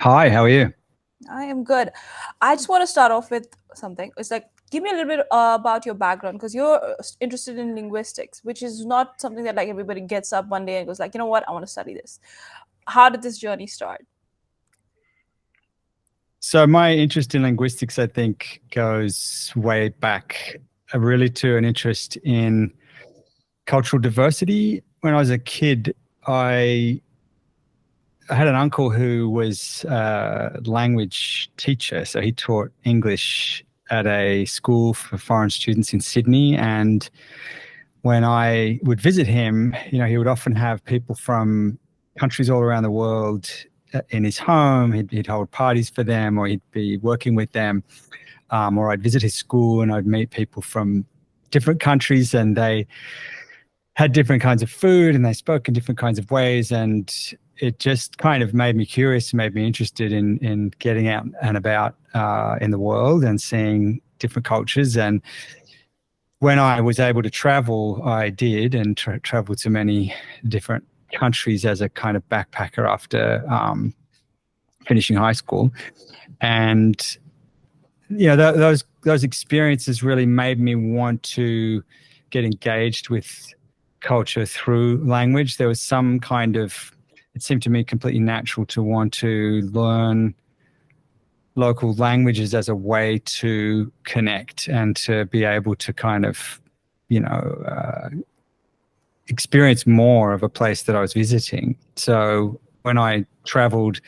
Hi, how are you? I am good. I just want to start off with something. It's like, give me a little bit about your background because you're interested in linguistics, which is not something that like everybody gets up one day and goes like, you know what, I want to study this. How did this journey start? So my interest in linguistics, I think, goes way back really to an interest in cultural diversity. When I was a kid, I had an uncle who was a language teacher. So he taught English at a school for foreign students in Sydney. And when I would visit him, he would often have people from countries all around the world in his home. He'd hold parties for them, or he'd be working with them, or I'd visit his school and I'd meet people from different countries, and they had different kinds of food and they spoke in different kinds of ways. And it just kind of made me curious, made me interested in getting out and about in the world and seeing different cultures. And when I was able to travel, I did, and traveled to many different countries as a kind of backpacker after finishing high school. And those experiences really made me want to get engaged with culture through language. There was some kind of, it seemed to me completely natural to want to learn local languages as a way to connect and to be able to kind of, experience more of a place that I was visiting. So when I traveled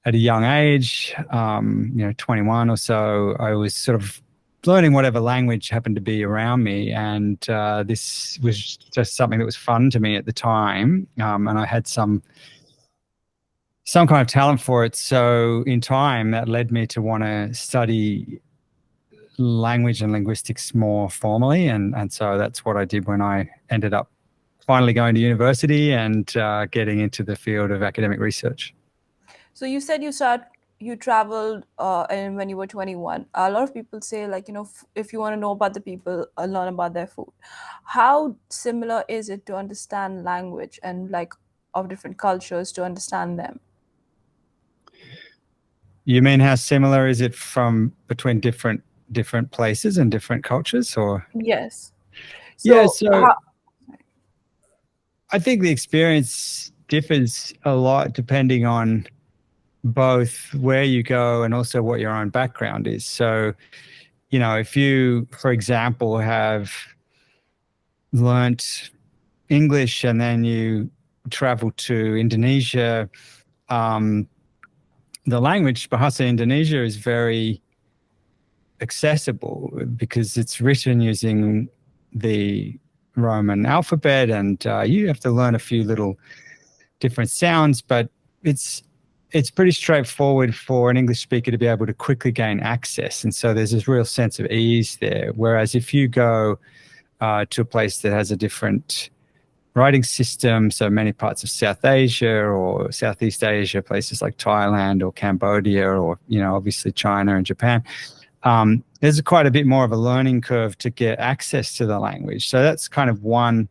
at a young age, 21 or so, I was sort of learning whatever language happened to be around me. And this was just something that was fun to me at the time. And I had some kind of talent for it. So in time, that led me to want to study language and linguistics more formally. And so that's what I did when I ended up finally going to university and getting into the field of academic research. So you said you traveled and when you were 21. A lot of people say like, if you want to know about the people, learn about their food. How similar is it to understand language and like of different cultures to understand them? You mean how similar is it from between different places and different cultures, or? Yes. Yeah, So so I think the experience differs a lot depending on both where you go and also what your own background is. So, if you, for example, have learnt English and then you travel to Indonesia, the language Bahasa Indonesia is very accessible because it's written using the Roman alphabet, and you have to learn a few little different sounds, but it's pretty straightforward for an English speaker to be able to quickly gain access. And so there's this real sense of ease there. Whereas if you go to a place that has a different writing system, so many parts of South Asia or Southeast Asia, places like Thailand or Cambodia or, obviously China and Japan, there's quite a bit more of a learning curve to get access to the language. So that's kind of one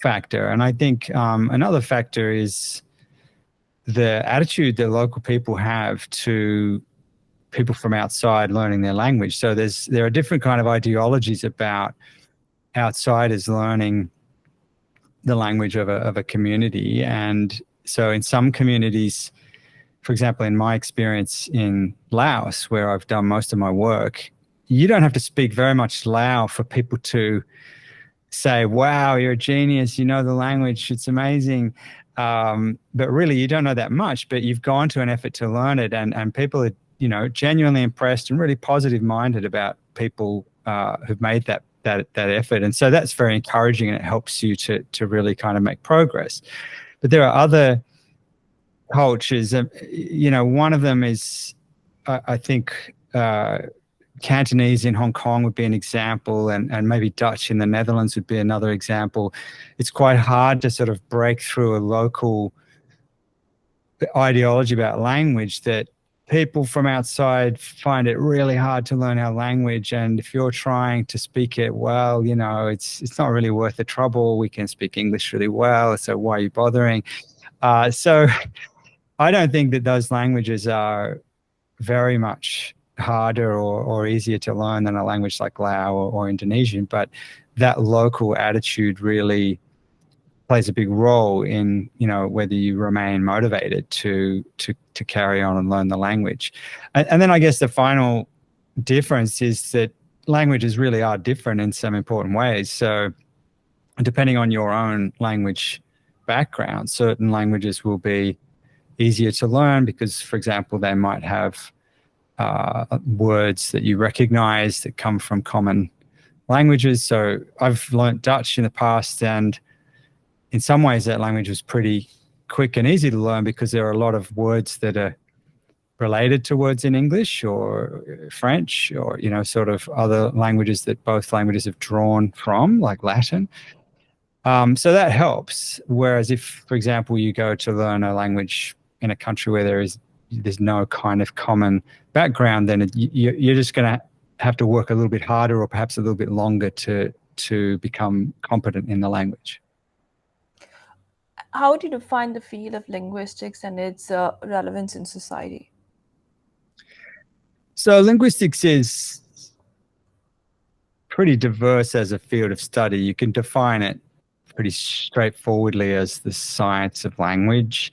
factor. And I think another factor is the attitude that local people have to people from outside learning their language. So there are different kind of ideologies about outsiders learning the language of a community. And so in some communities, for example, in my experience in Laos, where I've done most of my work, you don't have to speak very much Lao for people to say, wow, you're a genius, you know the language, it's amazing. But really, you don't know that much, but you've gone to an effort to learn it. And people are, genuinely impressed and really positive-minded about people who've made that effort. And so that's very encouraging, and it helps you to really kind of make progress. But there are other cultures, one of them is, I think, Cantonese in Hong Kong would be an example, and maybe Dutch in the Netherlands would be another example. It's quite hard to sort of break through a local ideology about language that people from outside find it really hard to learn our language. And if you're trying to speak it well, it's not really worth the trouble. We can speak English really well, so why are you bothering? So I don't think that those languages are very much harder or easier to learn than a language like Lao or Indonesian, but that local attitude really plays a big role in, you know, whether you remain motivated to carry on and learn the language. And then I guess the final difference is that languages really are different in some important ways. So depending on your own language background, certain languages will be easier to learn because, for example, they might have words that you recognize that come from common languages. So I've learnt Dutch in the past, and in some ways that language was pretty quick and easy to learn because there are a lot of words that are related to words in English or French or, you know, sort of other languages that both languages have drawn from, like Latin. So that helps. Whereas if, for example, you go to learn a language in a country where there's no kind of common background, then you're just going to have to work a little bit harder or perhaps a little bit longer to become competent in the language. How do you define the field of linguistics and its relevance in society? So linguistics is pretty diverse as a field of study. You can define it pretty straightforwardly as the science of language,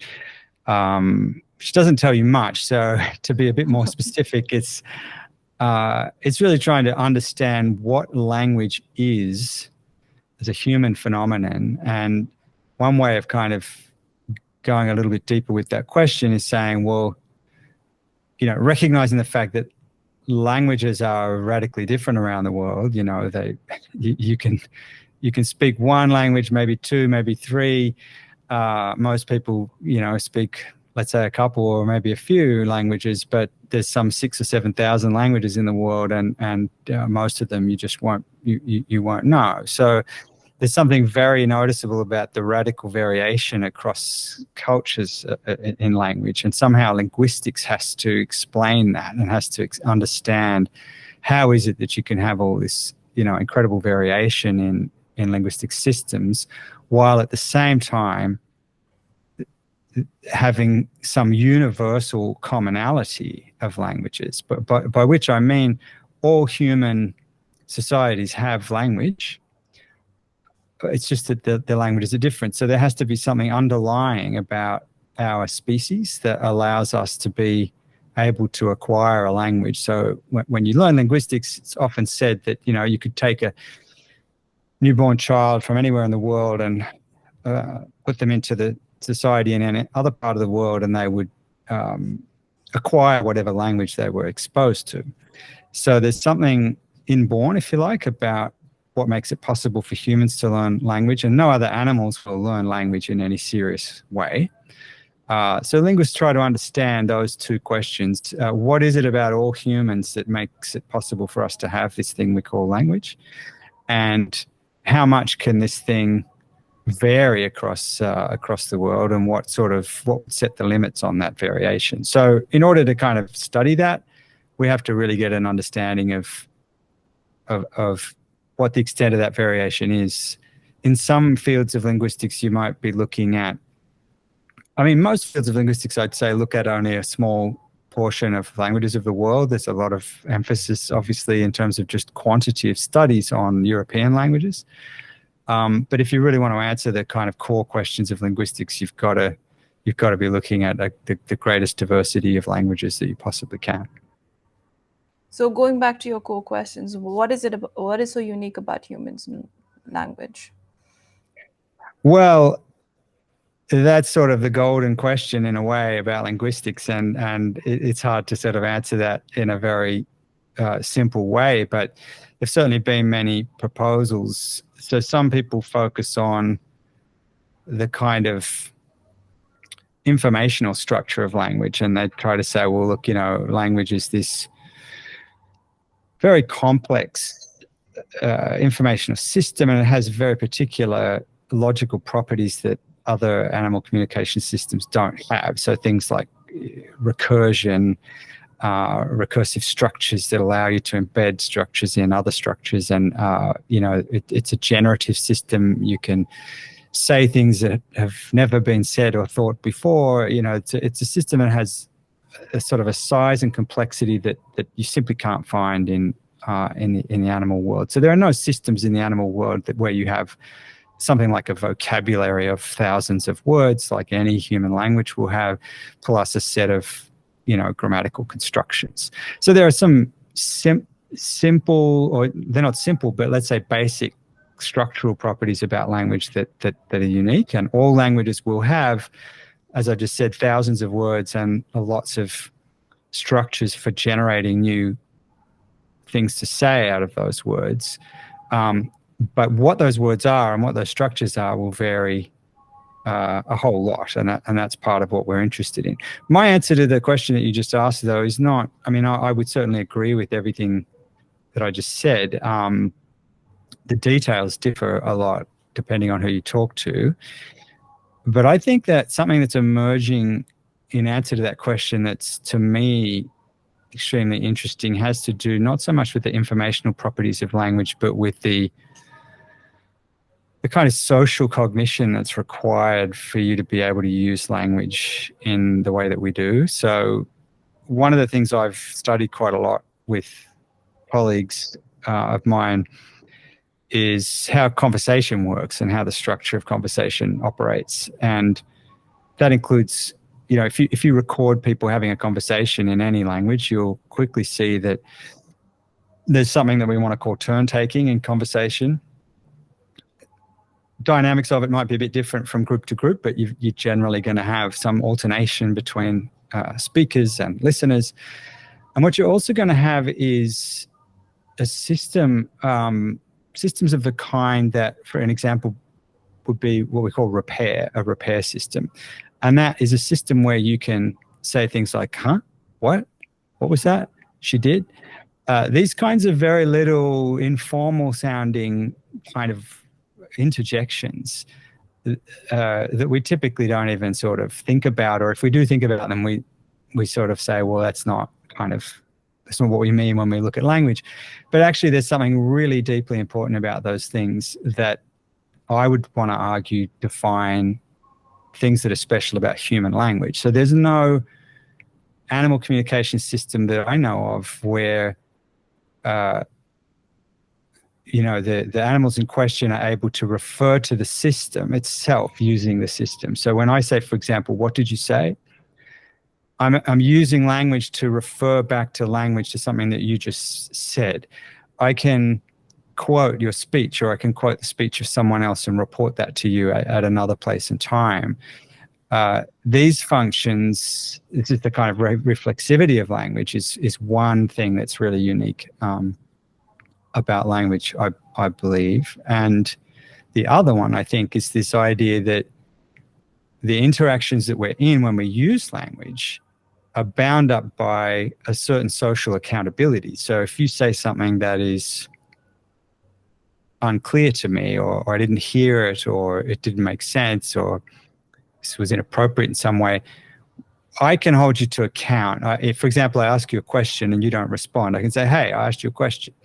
which doesn't tell you much. So to be a bit more specific, it's really trying to understand what language is as a human phenomenon. And one way of kind of going a little bit deeper with that question is saying, well, you know, recognizing the fact that languages are radically different around the world. You know, you can speak one language, maybe two, maybe three. Most people, you know, speak, let's say, a couple or maybe a few languages, but there's some 6,000 or 7,000 languages in the world, and most of them you just won't know. So there's something very noticeable about the radical variation across cultures in language, and somehow linguistics has to explain that and has to understand how is it that you can have all this, you know, incredible variation in linguistic systems, while at the same time having some universal commonality of languages. But by which I mean all human societies have language. It's just that the languages are different. So there has to be something underlying about our species that allows us to be able to acquire a language. So when you learn linguistics, it's often said that, you know, you could take a newborn child from anywhere in the world and put them into the society in any other part of the world, and they would acquire whatever language they were exposed to. So there's something inborn, if you like, about what makes it possible for humans to learn language, and no other animals will learn language in any serious way. So linguists try to understand those two questions. What is it about all humans that makes it possible for us to have this thing we call language? And how much can this thing vary across the world, and what would set the limits on that variation? So in order to kind of study that, we have to really get an understanding of what the extent of that variation is. In some fields of linguistics, you might be looking at, I mean, most fields of linguistics, I'd say, look at only a small portion of languages of the world. There's a lot of emphasis, obviously, in terms of just quantity of studies on European languages. But if you really want to answer the kind of core questions of linguistics, you've got to be looking at the greatest diversity of languages that you possibly can. So going back to your core questions, what is so unique about humans and language? Well, that's sort of the golden question in a way about linguistics, and it's hard to sort of answer that in a very simple way, but there've certainly been many proposals. So some people focus on the kind of informational structure of language, and they try to say, well, look, you know, language is this very complex informational system, and it has very particular logical properties that other animal communication systems don't have. So things like recursion, recursive structures that allow you to embed structures in other structures, and you know, it's a generative system. You can say things that have never been said or thought before. It's a system that has a sort of a size and complexity that you simply can't find in the animal world. So there are no systems in the animal world where you have something like a vocabulary of thousands of words, like any human language will have, plus a set of grammatical constructions. So there are some simple, or they're not simple, but let's say basic structural properties about language that are unique, and all languages will have, as I just said, thousands of words and lots of structures for generating new things to say out of those words. But what those words are and what those structures are will vary a whole lot, and that's part of what we're interested in. My answer to the question that you just asked, though, is not, I would certainly agree with everything that I just said. The details differ a lot depending on who you talk to. But I think that something that's emerging in answer to that question that's, to me, extremely interesting has to do not so much with the informational properties of language, but with the kind of social cognition that's required for you to be able to use language in the way that we do. So one of the things I've studied quite a lot with colleagues of mine is how conversation works and how the structure of conversation operates. And that includes, if you record people having a conversation in any language, you'll quickly see that there's something that we want to call turn taking in conversation. Dynamics of it might be a bit different from group to group, but you're generally going to have some alternation between speakers and listeners. And what you're also going to have is a system, systems of the kind that, for an example, would be what we call a repair system. And that is a system where you can say things like, huh? What was that? She did? These kinds of very little informal sounding kind of interjections that we typically don't even sort of think about, or if we do think about them, we sort of say, well, that's not what we mean when we look at language. But actually there's something really deeply important about those things that I would want to argue define things that are special about human language. So there's no animal communication system that I know of where the animals in question are able to refer to the system itself using the system. So when I say, for example, what did you say? I'm using language to refer back to language, to something that you just said. I can quote your speech, or I can quote the speech of someone else and report that to you at another place and time. These functions, this is the kind of reflexivity of language, is one thing that's really unique about language, I believe. And the other one, I think, is this idea that the interactions that we're in when we use language are bound up by a certain social accountability. So if you say something that is unclear to me, or I didn't hear it, or it didn't make sense, or this was inappropriate in some way, I can hold you to account. If, for example, I ask you a question and you don't respond, I can say, hey, I asked you a question.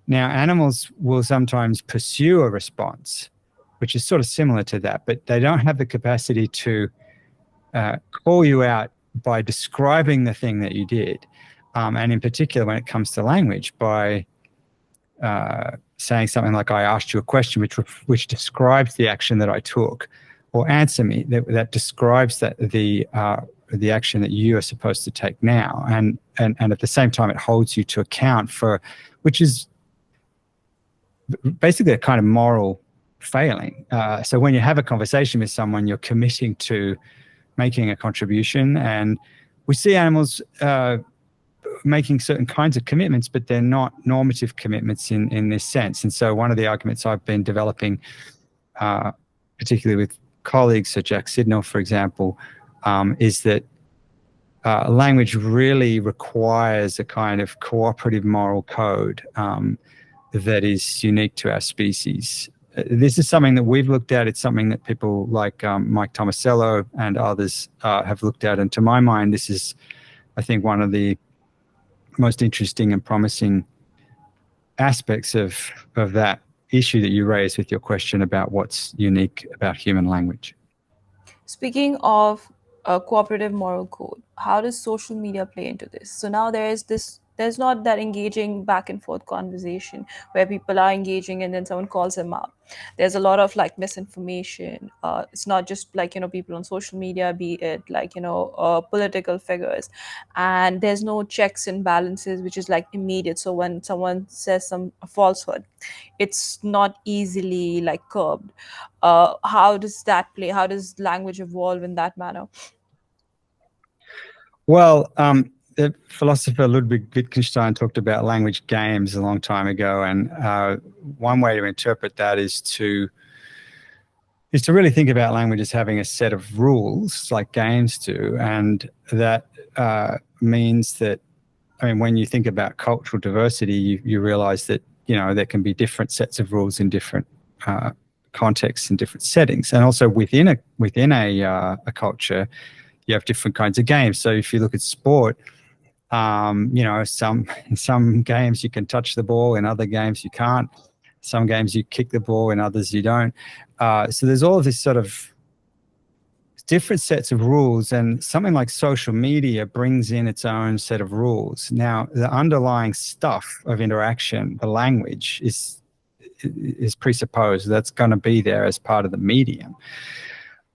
Now, animals will sometimes pursue a response, which is sort of similar to that, but they don't have the capacity to call you out by describing the thing that you did. And in particular, when it comes to language, by saying something like, I asked you a question, which describes the action that I took, or answer me, that describes the action that you are supposed to take now. And at the same time, it holds you to account for, which is basically a kind of moral failing. So when you have a conversation with someone, you're committing to making a contribution. And we see animals making certain kinds of commitments, but they're not normative commitments in this sense. And so one of the arguments I've been developing, particularly with colleagues, so Jack Sidnell, for example, is that language really requires a kind of cooperative moral code that is unique to our species. This is something that we've looked at. It's something that people like Mike Tomasello and others have looked at. And to my mind, this is, I think, one of the most interesting and promising aspects of that issue that you raised with your question about what's unique about human language. Speaking of a cooperative moral code, how does social media play into this? So now there's not that engaging back and forth conversation where people are engaging and then someone calls them out. There's a lot of like misinformation. It's not just like, people on social media, be it like, political figures. And there's no checks and balances, which is like immediate. So when someone says some falsehood, it's not easily like curbed. How does that play? How does language evolve in that manner? Well, the philosopher Ludwig Wittgenstein talked about language games a long time ago, and one way to interpret that is to really think about language as having a set of rules, like games do, and that means that, when you think about cultural diversity, you realize that there can be different sets of rules in different contexts and different settings, and also within a culture, you have different kinds of games. So if you look at sport, in some games you can touch the ball, in other games you can't. Some games you kick the ball, in others you don't. So there's all of this sort of different sets of rules, and something like social media brings in its own set of rules. Now, the underlying stuff of interaction, the language, is presupposed. That's going to be there as part of the medium.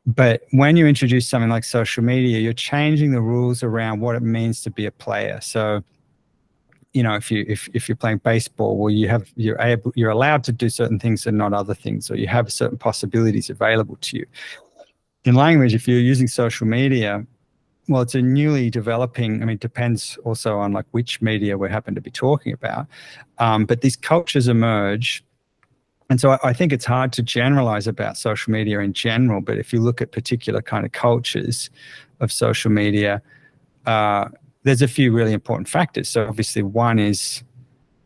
But when you introduce something like social media, you're changing the rules around what it means to be a player. So, if you're playing baseball, well, you're allowed to do certain things and not other things, or you have certain possibilities available to you. In language, if you're using social media, well, it's a newly developing, it depends also on like which media we happen to be talking about. But these cultures emerge. And so I think it's hard to generalize about social media in general, but if you look at particular kind of cultures of social media, there's a few really important factors. So obviously one is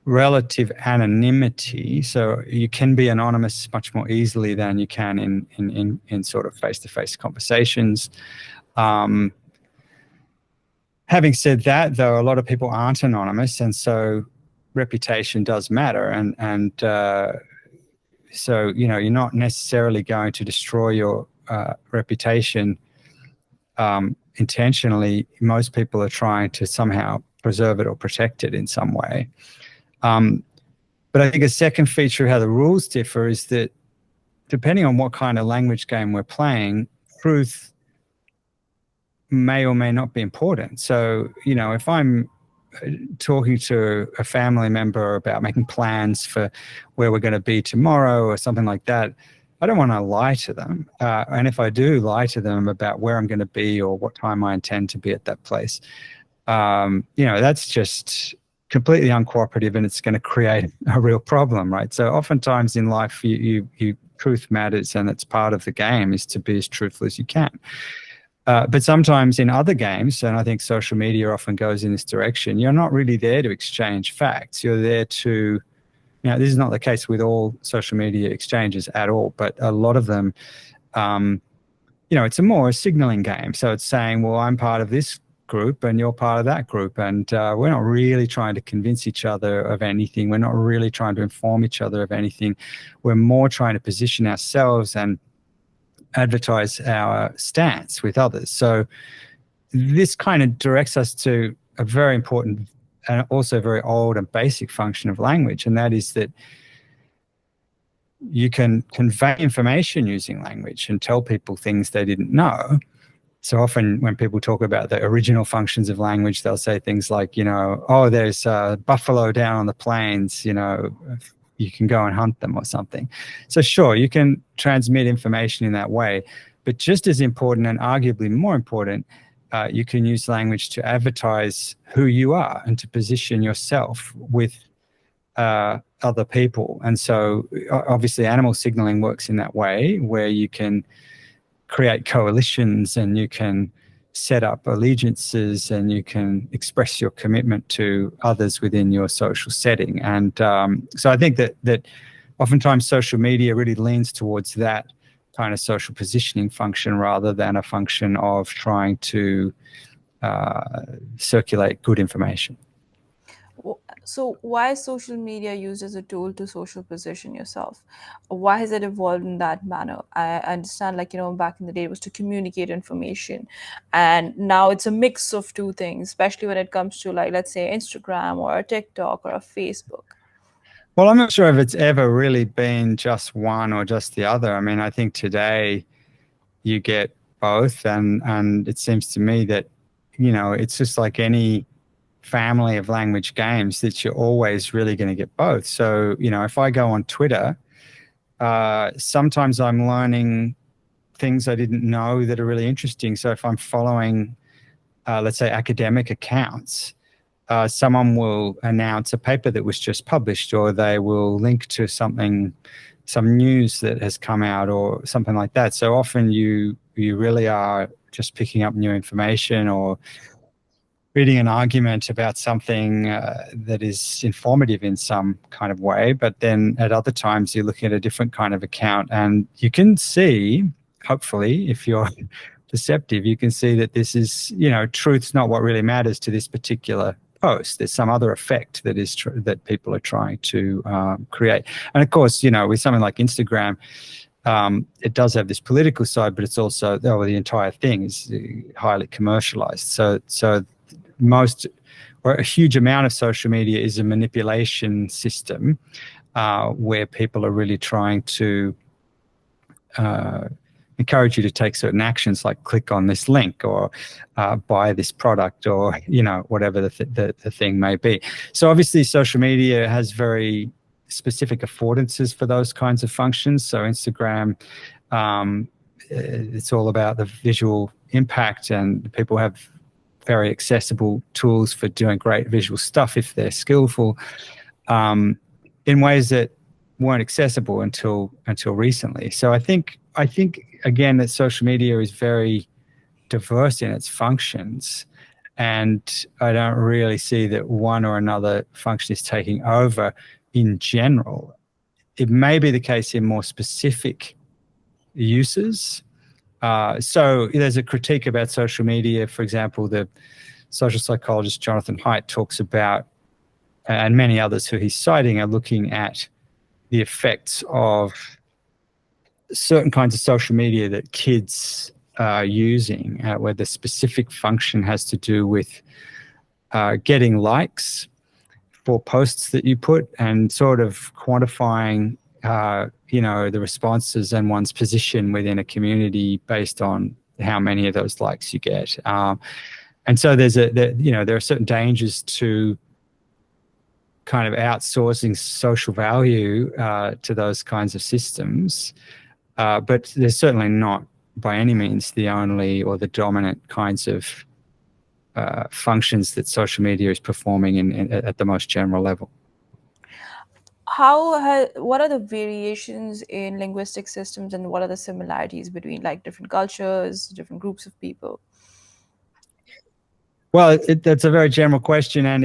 relative anonymity. So you can be anonymous much more easily than you can in sort of face-to-face conversations. Having said that, though, a lot of people aren't anonymous, and so reputation does matter. And so, you're not necessarily going to destroy your reputation intentionally. Most people are trying to somehow preserve it or protect it in some way. But I think a second feature of how the rules differ is that depending on what kind of language game we're playing, truth may or may not be important. So, if I'm talking to a family member about making plans for where we're going to be tomorrow or something like that, I don't want to lie to them. And if I do lie to them about where I'm going to be or what time I intend to be at that place, that's just completely uncooperative, and it's going to create a real problem, right? So oftentimes in life, you truth matters, and it's part of the game is to be as truthful as you can. But sometimes in other games, and I think social media often goes in this direction, you're not really there to exchange facts. You're there to, this is not the case with all social media exchanges at all, but a lot of them, it's a more signaling game. So it's saying, well, I'm part of this group and you're part of that group, and we're not really trying to convince each other of anything. We're not really trying to inform each other of anything. We're more trying to position ourselves and advertise our stance with others. So this kind of directs us to a very important and also very old and basic function of language, and that is that you can convey information using language and tell people things they didn't know. So often when people talk about the original functions of language, they'll say things like, oh, there's a buffalo down on the plains, you can go and hunt them or something. So sure, you can transmit information in that way, but just as important and arguably more important, you can use language to advertise who you are and to position yourself with other people. And so obviously animal signaling works in that way, where you can create coalitions and you can set up allegiances and you can express your commitment to others within your social setting. And so I think that oftentimes social media really leans towards that kind of social positioning function rather than a function of trying to circulate good information. So why is social media used as a tool to social position yourself? Why has it evolved in that manner? I understand, like, back in the day it was to communicate information, and now it's a mix of two things, especially when it comes to, like, let's say Instagram or a TikTok or a Facebook. Well, I'm not sure if it's ever really been just one or just the other. I mean, I think today you get both, and it seems to me that, it's just like any family of language games, that you're always really going to get both. So, if I go on Twitter, sometimes I'm learning things I didn't know that are really interesting. So if I'm following, let's say, academic accounts, someone will announce a paper that was just published, or they will link to some news that has come out or something like that. So often you really are just picking up new information or reading an argument about something that is informative in some kind of way. But then at other times you're looking at a different kind of account, and you can see, hopefully, if you're perceptive, you can see that this is, truth's not what really matters to this particular post. There's some other effect that is that people are trying to create. And of course, with something like Instagram, it does have this political side, but it's also, the entire thing is highly commercialized. So most, or a huge amount of social media is a manipulation system where people are really trying to encourage you to take certain actions, like click on this link or buy this product, or whatever the thing may be. So obviously social media has very specific affordances for those kinds of functions. So Instagram, it's all about the visual impact, and people have very accessible tools for doing great visual stuff if they're skillful, in ways that weren't accessible until recently. So I think again that social media is very diverse in its functions, and I don't really see that one or another function is taking over in general. It may be the case in more specific uses. So there's a critique about social media. For example, the social psychologist Jonathan Haidt talks about, and many others who he's citing are looking at the effects of certain kinds of social media that kids are using, where the specific function has to do with getting likes for posts that you put, and sort of quantifying the responses and one's position within a community based on how many of those likes you get. And so there are certain dangers to kind of outsourcing social value to those kinds of systems. But there's certainly not by any means the only or the dominant kinds of functions that social media is performing at the most general level. What are the variations in linguistic systems, and what are the similarities between, like, different cultures, different groups of people? Well, that's a very general question, and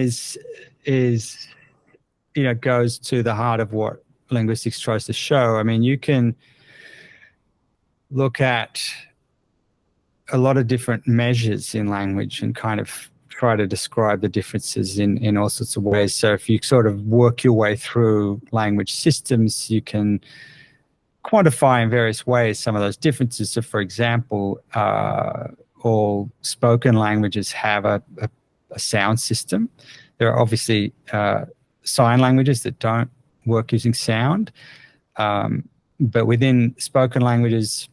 goes to the heart of what linguistics tries to show. I mean, you can look at a lot of different measures in language and kind of try to describe the differences in all sorts of ways. So if you sort of work your way through language systems, you can quantify in various ways some of those differences. So for example, all spoken languages have a sound system. There are obviously sign languages that don't work using sound, but within spoken languages,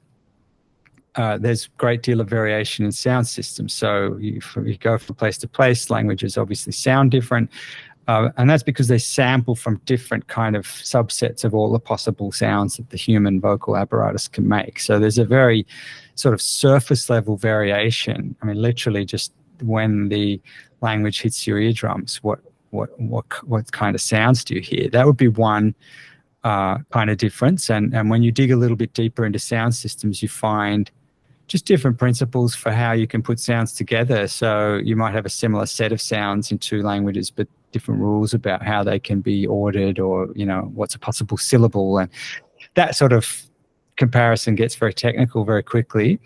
there's a great deal of variation in sound systems. So you go from place to place, languages obviously sound different. And that's because they sample from different kind of subsets of all the possible sounds that the human vocal apparatus can make. So there's a very sort of surface level variation. I mean, literally just when the language hits your eardrums, what kind of sounds do you hear? That would be one kind of difference. And when you dig a little bit deeper into sound systems, you find just different principles for how you can put sounds together. So you might have a similar set of sounds in two languages, but different rules about how they can be ordered, or, what's a possible syllable. And that sort of comparison gets very technical very quickly.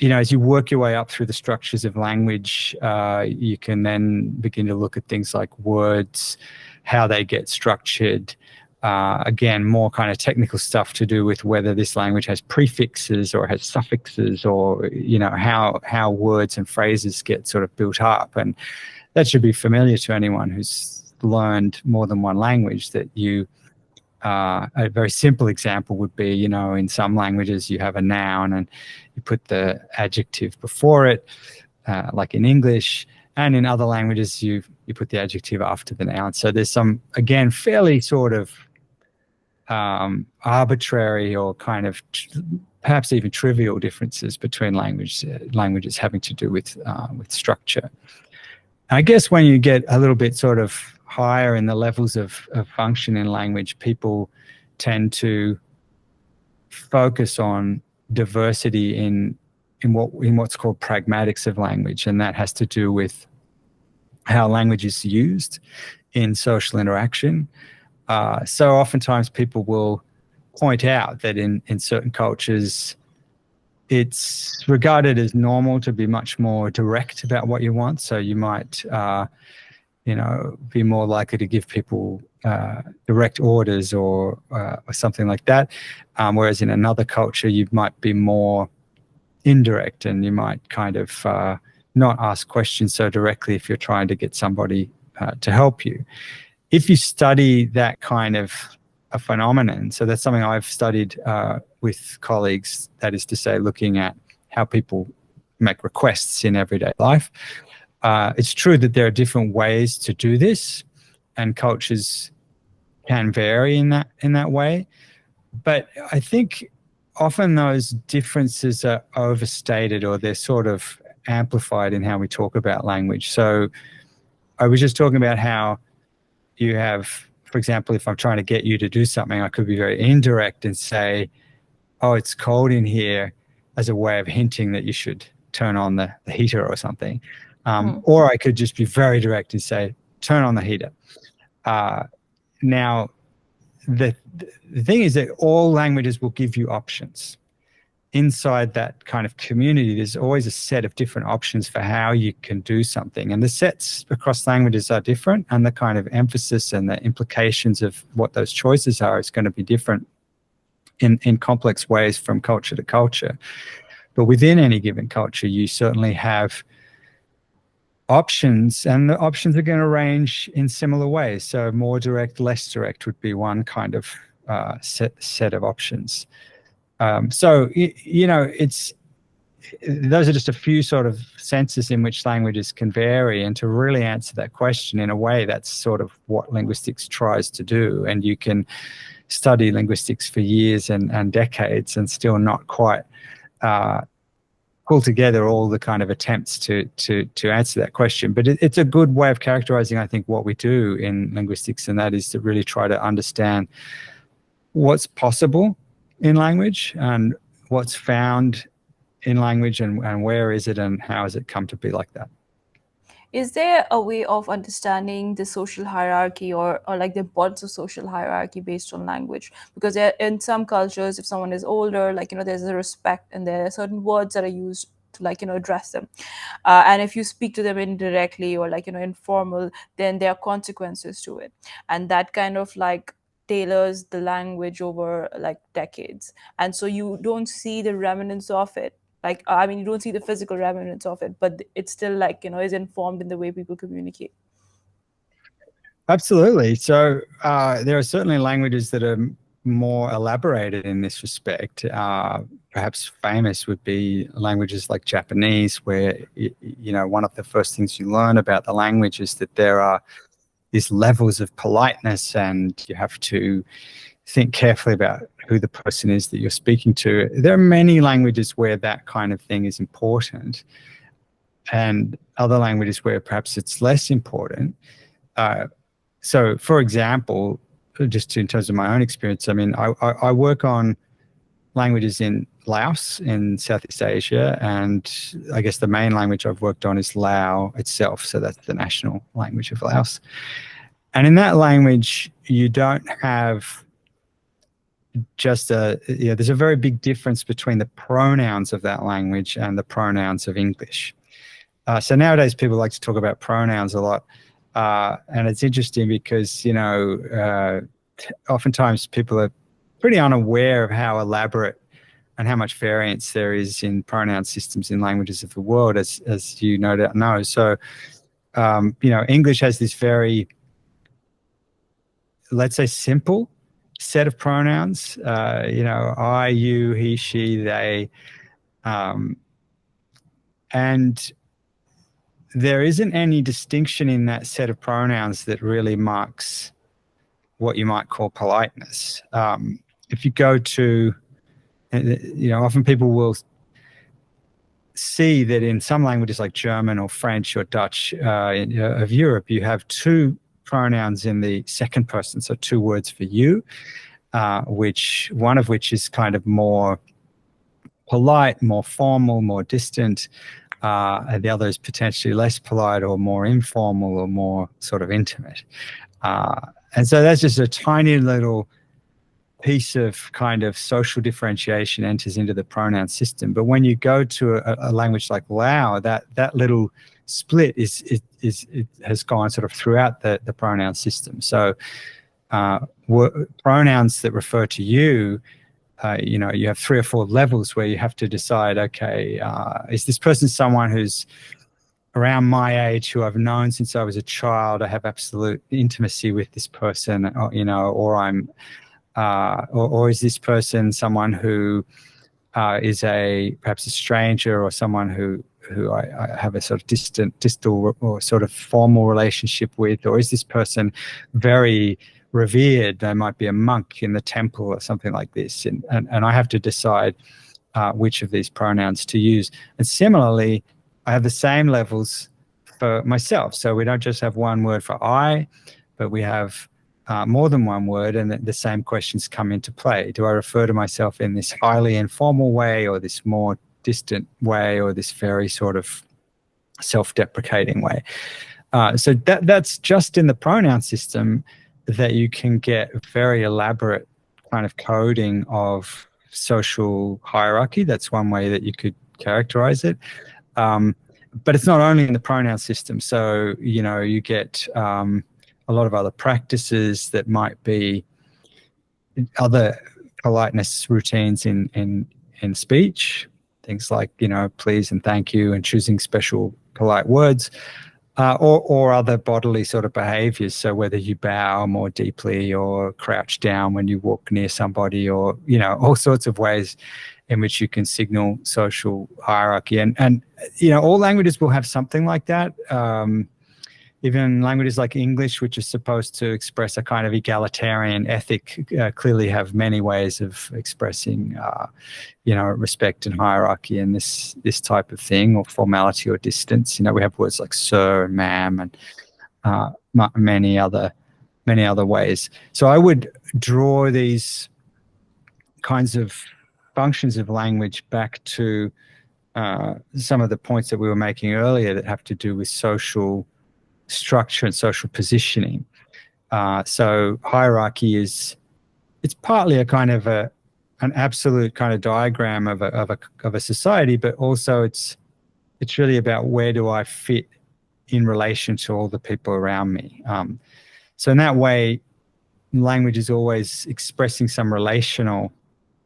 as you work your way up through the structures of language, you can then begin to look at things like words, how they get structured. Again, more kind of technical stuff to do with whether this language has prefixes or has suffixes, or how words and phrases get sort of built up. And that should be familiar to anyone who's learned more than one language. That a very simple example would be, in some languages you have a noun and you put the adjective before it, like in English, and in other languages you put the adjective after the noun. So there's some, again, fairly sort of arbitrary or kind of perhaps even trivial differences between languages having to do with structure. I guess when you get a little bit sort of higher in the levels of function in language, people tend to focus on diversity in what's called pragmatics of language, and that has to do with how language is used in social interaction. So oftentimes people will point out that in certain cultures, it's regarded as normal to be much more direct about what you want. So you might, be more likely to give people direct orders or something like that. Whereas in another culture, you might be more indirect, and you might kind of not ask questions so directly if you're trying to get somebody to help you. If you study that kind of a phenomenon, so that's something I've studied with colleagues, that is to say, looking at how people make requests in everyday life. It's true that there are different ways to do this, and cultures can vary in that way. But I think often those differences are overstated, or they're sort of amplified in how we talk about language. So I was just talking about how you have, for example, if I'm trying to get you to do something, I could be very indirect and say, oh, it's cold in here, as a way of hinting that you should turn on the heater or something. Or I could just be very direct and say, turn on the heater. Now, the thing is that all languages will give you options. Inside that kind of community, there's always a set of different options for how you can do something. And the sets across languages are different, and the kind of emphasis and the implications of what those choices are is going to be different in complex ways from culture to culture. But within any given culture, you certainly have options, and the options are going to range in similar ways. So more direct, less direct would be one kind of set of options. So it's those are just a few sort of senses in which languages can vary. And to really answer that question in a way, that's sort of what linguistics tries to do. And you can study linguistics for years and decades and still not quite pull together all the kind of attempts to answer that question. But it's a good way of characterizing, I think, what we do in linguistics, and that is to really try to understand what's possible in language and what's found in language, and where is it and how has it come to be like that. Is there a way of understanding the social hierarchy or like the importance of social hierarchy based on language? Because in some cultures, if someone is older, there's a respect, and there are certain words that are used to address them. And if you speak to them indirectly or informal, then there are consequences to it. And that kind of tailors the language over decades. And so you don't see the remnants of it. You don't see the physical remnants of it, but it's still is informed in the way people communicate. Absolutely. So there are certainly languages that are more elaborated in this respect. Perhaps famous would be languages like Japanese, where one of the first things you learn about the language is that there are these levels of politeness, and you have to think carefully about who the person is that you're speaking to. There are many languages where that kind of thing is important, and other languages where perhaps it's less important. So, for example, just in terms of my own experience, I work on languages in Laos in Southeast Asia, and I guess the main language I've worked on is Lao itself. So that's the national language of Laos. And in that language, you don't have just there's a very big difference between the pronouns of that language and the pronouns of English. So nowadays people like to talk about pronouns a lot, and it's interesting because oftentimes people are pretty unaware of how elaborate and how much variance there is in pronoun systems in languages of the world, as you no doubt know. So English has this very, let's say, simple set of pronouns, I, you, he, she, they, and there isn't any distinction in that set of pronouns that really marks what you might call politeness. If you go to, often people will see that in some languages like German or French or Dutch of Europe, you have two pronouns in the second person, so two words for you, one of which is kind of more polite, more formal, more distant, and the other is potentially less polite or more informal or more sort of intimate. And so that's just a tiny little piece of kind of social differentiation enters into the pronoun system. But when you go to a language like Lao, that little split has gone sort of throughout the pronoun system. So pronouns that refer to you, you have 3 or 4 levels where you have to decide, okay, is this person someone who's around my age, who I've known since I was a child? I have absolute intimacy with this person, or I'm or is this person someone who is perhaps a stranger, or someone who I have a sort of distal or sort of formal relationship with? Or is this person very revered? They might be a monk in the temple or something like this. And I have to decide which of these pronouns to use. And similarly, I have the same levels for myself. So we don't just have one word for I, but we have more than one word, and the same questions come into play. Do I refer to myself in this highly informal way, or this more distant way, or this very sort of self-deprecating way? So that's just in the pronoun system that you can get very elaborate kind of coding of social hierarchy. That's one way that you could characterize it. But it's not only in the pronoun system. So, you get a lot of other practices that might be other politeness routines in speech, things like, please and thank you, and choosing special polite words, or other bodily sort of behaviors. So whether you bow more deeply or crouch down when you walk near somebody, or, all sorts of ways in which you can signal social hierarchy. And all languages will have something like that. Even languages like English, which is supposed to express a kind of egalitarian ethic, clearly have many ways of expressing, respect and hierarchy and this type of thing, or formality or distance. We have words like sir and ma'am, and many other ways. So I would draw these kinds of functions of language back to some of the points that we were making earlier that have to do with social structure and social positioning. So hierarchy it's partly a kind of an absolute kind of diagram of a society, but also it's really about where do I fit in relation to all the people around me. So in that way, language is always expressing some relational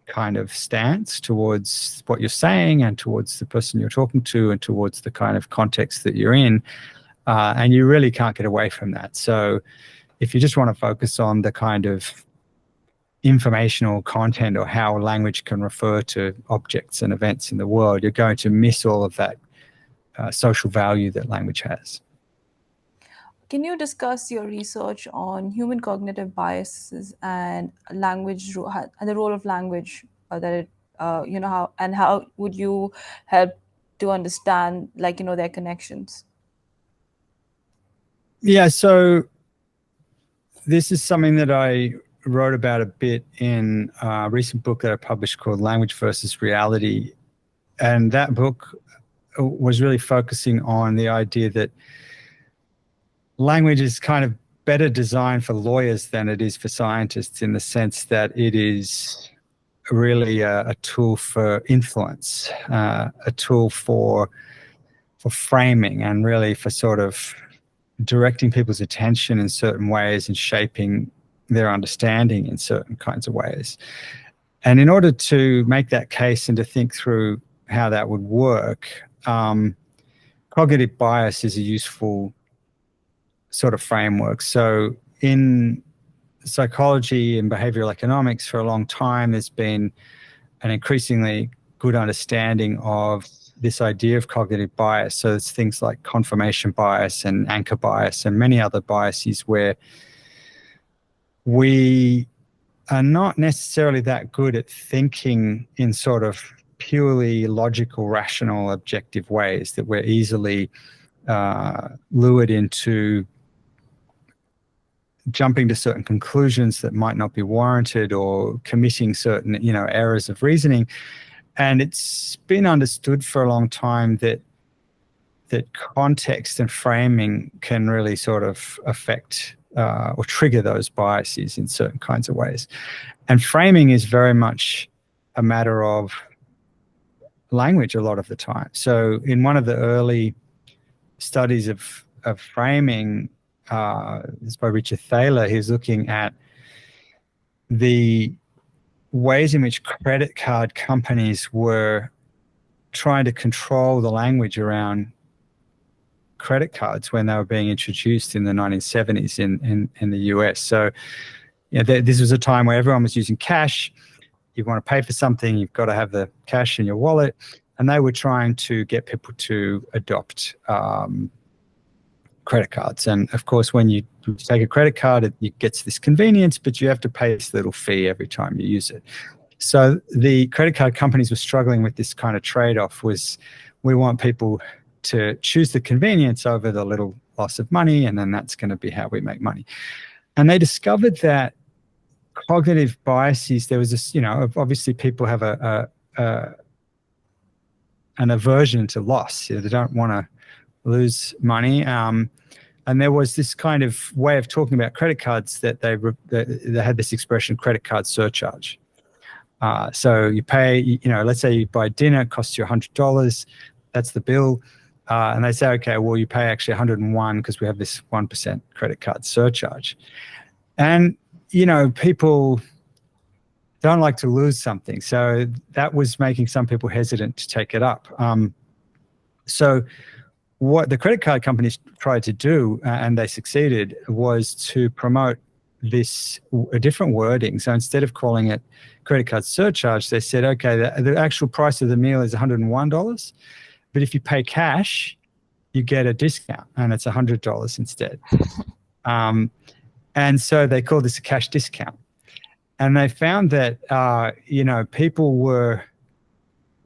kind of stance towards what you're saying, and towards the person you're talking to, and towards the kind of context that you're in. And you really can't get away from that. So if you just want to focus on the kind of informational content, or how language can refer to objects and events in the world, you're going to miss all of that social value that language has. Can you discuss your research on human cognitive biases and language, and the role of language how would you help to understand, their connections? Yeah, so this is something that I wrote about a bit in a recent book that I published called Language versus Reality. And that book was really focusing on the idea that language is kind of better designed for lawyers than it is for scientists, in the sense that it is really a tool for influence, a tool for framing, and really for sort of directing people's attention in certain ways and shaping their understanding in certain kinds of ways. And in order to make that case and to think through how that would work, cognitive bias is a useful sort of framework. So in psychology and behavioral economics, for a long time, there's been an increasingly good understanding of this idea of cognitive bias. So it's things like confirmation bias and anchor bias and many other biases where we are not necessarily that good at thinking in sort of purely logical, rational, objective ways, that we're easily lured into jumping to certain conclusions that might not be warranted, or committing certain, errors of reasoning. And it's been understood for a long time that context and framing can really sort of affect or trigger those biases in certain kinds of ways. And framing is very much a matter of language a lot of the time. So in one of the early studies of framing, it's by Richard Thaler, he's looking at the ways in which credit card companies were trying to control the language around credit cards when they were being introduced in the 1970s in the US. So this was a time where everyone was using cash. You want to pay for something, you've got to have the cash in your wallet. And they were trying to get people to adopt credit cards. And of course, when you take a credit card, it gets this convenience, but you have to pay this little fee every time you use it. So the credit card companies were struggling with this kind of trade-off, was we want people to choose the convenience over the little loss of money, and then that's going to be how we make money. And they discovered that cognitive biases, there was this, obviously people have an aversion to loss. They don't want to lose money. And there was this kind of way of talking about credit cards that they had this expression, credit card surcharge. So you pay, let's say you buy dinner, it costs you $100. That's the bill. And they say, okay, well, you pay actually 101 because we have this 1% credit card surcharge. And, people don't like to lose something. So that was making some people hesitant to take it up. So what the credit card companies tried to do, and they succeeded, was to promote a different wording. So instead of calling it credit card surcharge, they said, okay, the actual price of the meal is $101, but if you pay cash, you get a discount, and it's $100 instead. And so they called this a cash discount. And they found that, people were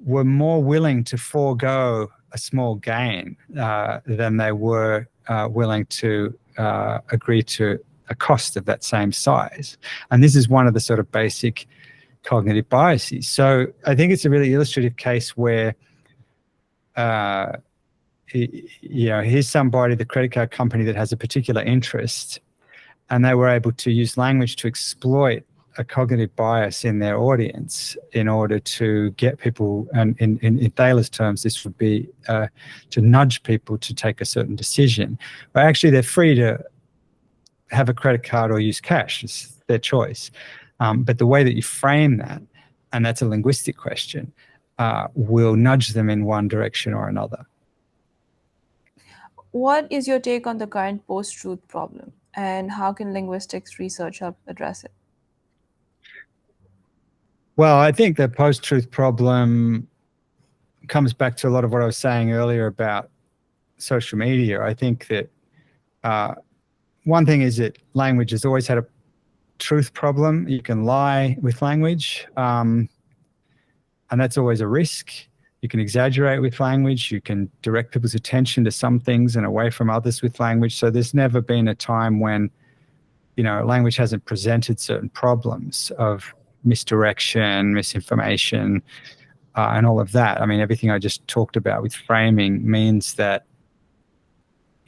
more willing to forego a small gain than they were willing to agree to a cost of that same size. And this is one of the sort of basic cognitive biases. So I think it's a really illustrative case where, here's somebody, the credit card company, that has a particular interest, and they were able to use language to exploit a cognitive bias in their audience in order to get people, and in Thaler's terms, this would be to nudge people to take a certain decision. But actually, they're free to have a credit card or use cash. It's their choice. But the way that you frame that, and that's a linguistic question, will nudge them in one direction or another. What is your take on the current post-truth problem, and how can linguistics research help address it? Well, I think the post-truth problem comes back to a lot of what I was saying earlier about social media. I think that one thing is that language has always had a truth problem. You can lie with language, and that's always a risk. You can exaggerate with language. You can direct people's attention to some things and away from others with language. So there's never been a time when, language hasn't presented certain problems of misdirection, misinformation, and all of that. I mean, everything I just talked about with framing means that,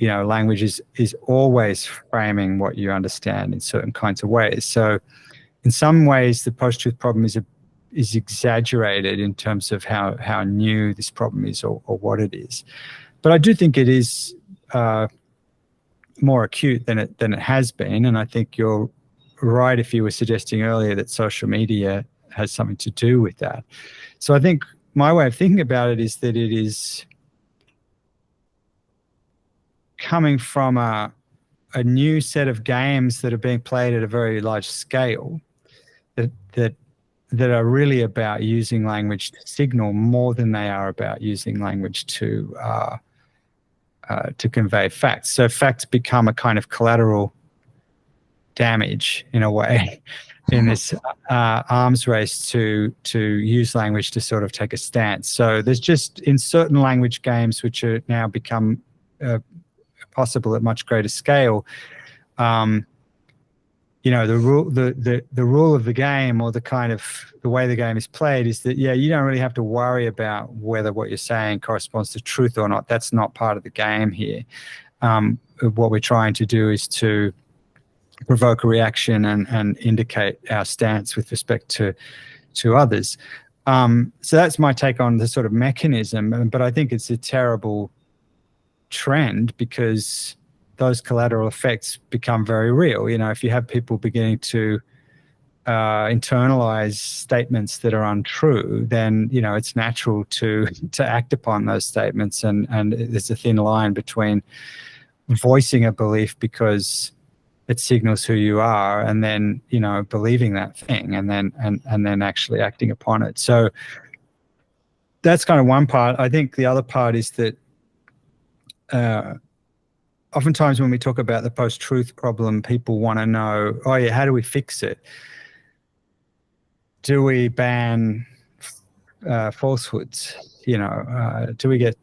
language is always framing what you understand in certain kinds of ways. So in some ways, the post-truth problem is exaggerated in terms of how new this problem is or what it is. But I do think it is more acute than it has been, and I think you're right if you were suggesting earlier that social media has something to do with that. So I think my way of thinking about it is that it is coming from a new set of games that are being played at a very large scale that are really about using language to signal more than they are about using language to convey facts. So facts become a kind of collateral damage in a way in this arms race to use language to sort of take a stance. So there's just in certain language games which are now become possible at much greater scale. The rule of the game, or the way the game is played, is that you don't really have to worry about whether what you're saying corresponds to truth or not. That's not part of the game here. What we're trying to do is to provoke a reaction and indicate our stance with respect to others. So that's my take on the sort of mechanism. But I think it's a terrible trend because those collateral effects become very real. If you have people beginning to internalize statements that are untrue, then it's natural to act upon those statements, and there's a thin line between voicing a belief because it signals who you are, and then believing that thing, and then actually acting upon it. So that's kind of one part. I think the other part is that oftentimes when we talk about the post-truth problem, people want to know, how do we fix it? Do we ban falsehoods? Do we get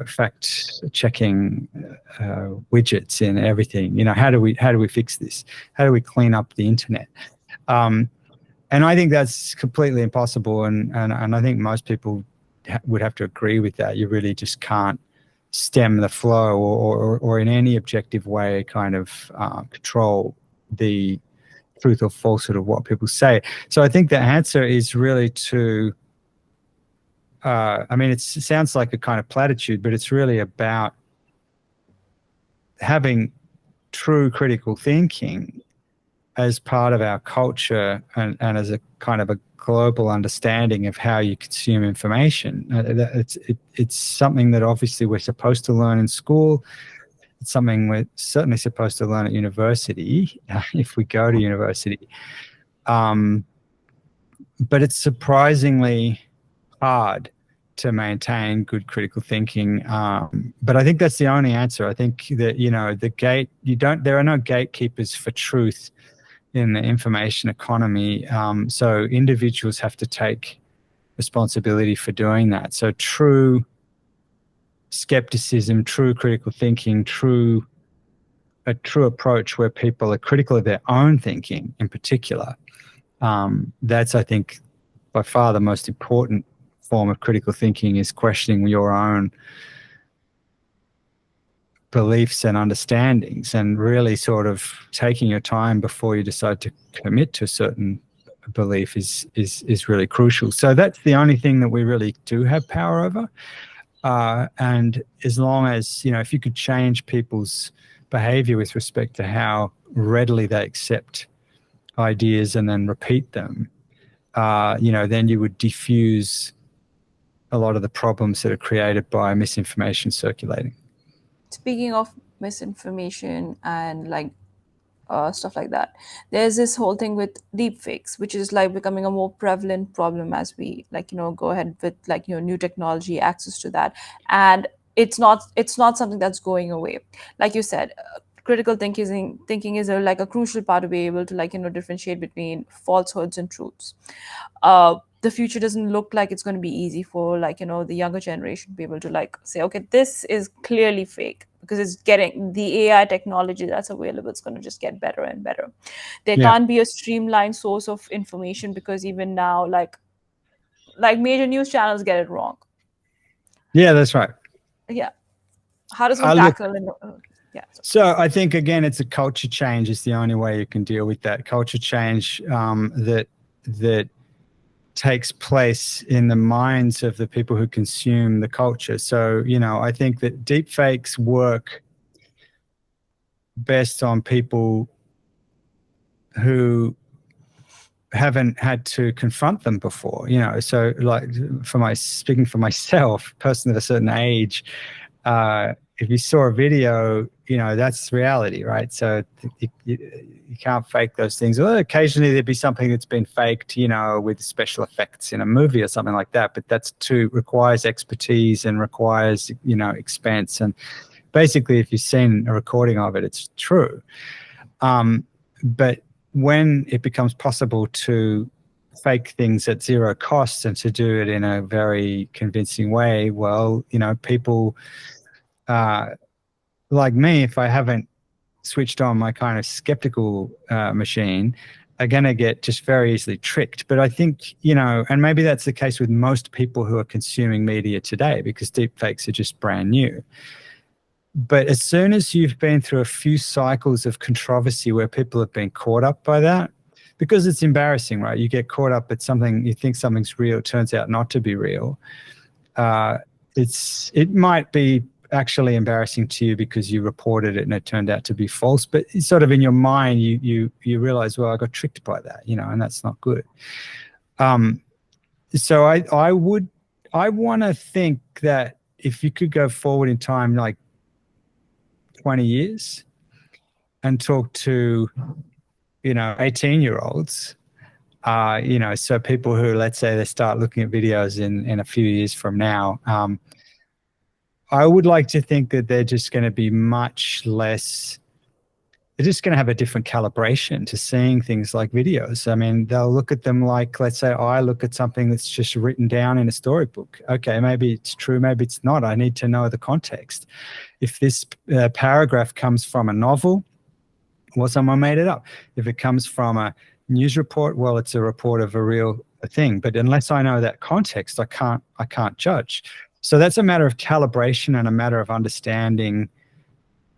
fact-checking widgets in everything? How do we fix this? How do we clean up the internet? And I think that's completely impossible, and I think most people would have to agree with that. You really just can't stem the flow or in any objective way kind of control the truth or falsehood of what people say. So I think the answer is really to it sounds like a kind of platitude, but it's really about having true critical thinking as part of our culture and as a kind of a global understanding of how you consume information. It's something that obviously we're supposed to learn in school. It's something we're certainly supposed to learn at university, if we go to university. But it's surprisingly hard to maintain good critical thinking. But I think that's the only answer. I think that there are no gatekeepers for truth in the information economy. So individuals have to take responsibility for doing that. So true skepticism, true critical thinking, a true approach where people are critical of their own thinking in particular, that's, I think, by far the most important form of critical thinking, is questioning your own beliefs and understandings, and really sort of taking your time before you decide to commit to a certain belief is really crucial. So that's the only thing that we really do have power over. And as long as, if you could change people's behavior with respect to how readily they accept ideas and then repeat them, then you would diffuse a lot of the problems that are created by misinformation circulating. Speaking of misinformation and stuff like that, there's this whole thing with deepfakes, which is becoming a more prevalent problem as we go ahead with new technology, access to that, and it's not something that's going away. Like you said, critical thinking is a crucial part to be able to differentiate between falsehoods and truths. The future doesn't look like it's going to be easy for the younger generation to be able to say, okay, this is clearly fake, because it's getting the AI technology that's available. It's going to just get better and better. There can't be a streamlined source of information, because even now, major news channels get it wrong. Yeah, that's right. Yeah. How does one Look, tackle? Yeah. so I think, again, it's a culture change is the only way you can deal with that. Culture change that takes place in the minds of the people who consume the culture. So, I think that deepfakes work best on people who haven't had to confront them before, so like speaking for myself, person of a certain age, if you saw a video, that's reality, right? So you can't fake those things. Well, occasionally there'd be something that's been faked, with special effects in a movie or something like that, but that's requires expertise and requires, expense. And basically, if you've seen a recording of it, it's true. But when it becomes possible to fake things at zero cost and to do it in a very convincing way, well, people like me, if I haven't switched on my kind of skeptical machine, are going to get just very easily tricked. But I think, and maybe that's the case with most people who are consuming media today, because deepfakes are just brand new. But as soon as you've been through a few cycles of controversy where people have been caught up by that, because it's embarrassing, right? You get caught up at something, you think something's real, it turns out not to be real. It might be actually embarrassing to you because you reported it and it turned out to be false, but it's sort of in your mind, you realize, well, I got tricked by that, and that's not good. So I want to think that if you could go forward in time, like 20 years and talk to, 18-year-olds, so people who, let's say, they start looking at videos in a few years from now, I would like to think that they're just going to be much less, they're just going to have a different calibration to seeing things like videos. I mean, they'll look at them like, let's say I look at something that's just written down in a storybook. Okay, maybe it's true, maybe it's not. I need to know the context. If this paragraph comes from a novel, well, someone made it up. If it comes from a news report, well, it's a report of a real thing. But unless I know that context, I can't judge. So that's a matter of calibration and a matter of understanding,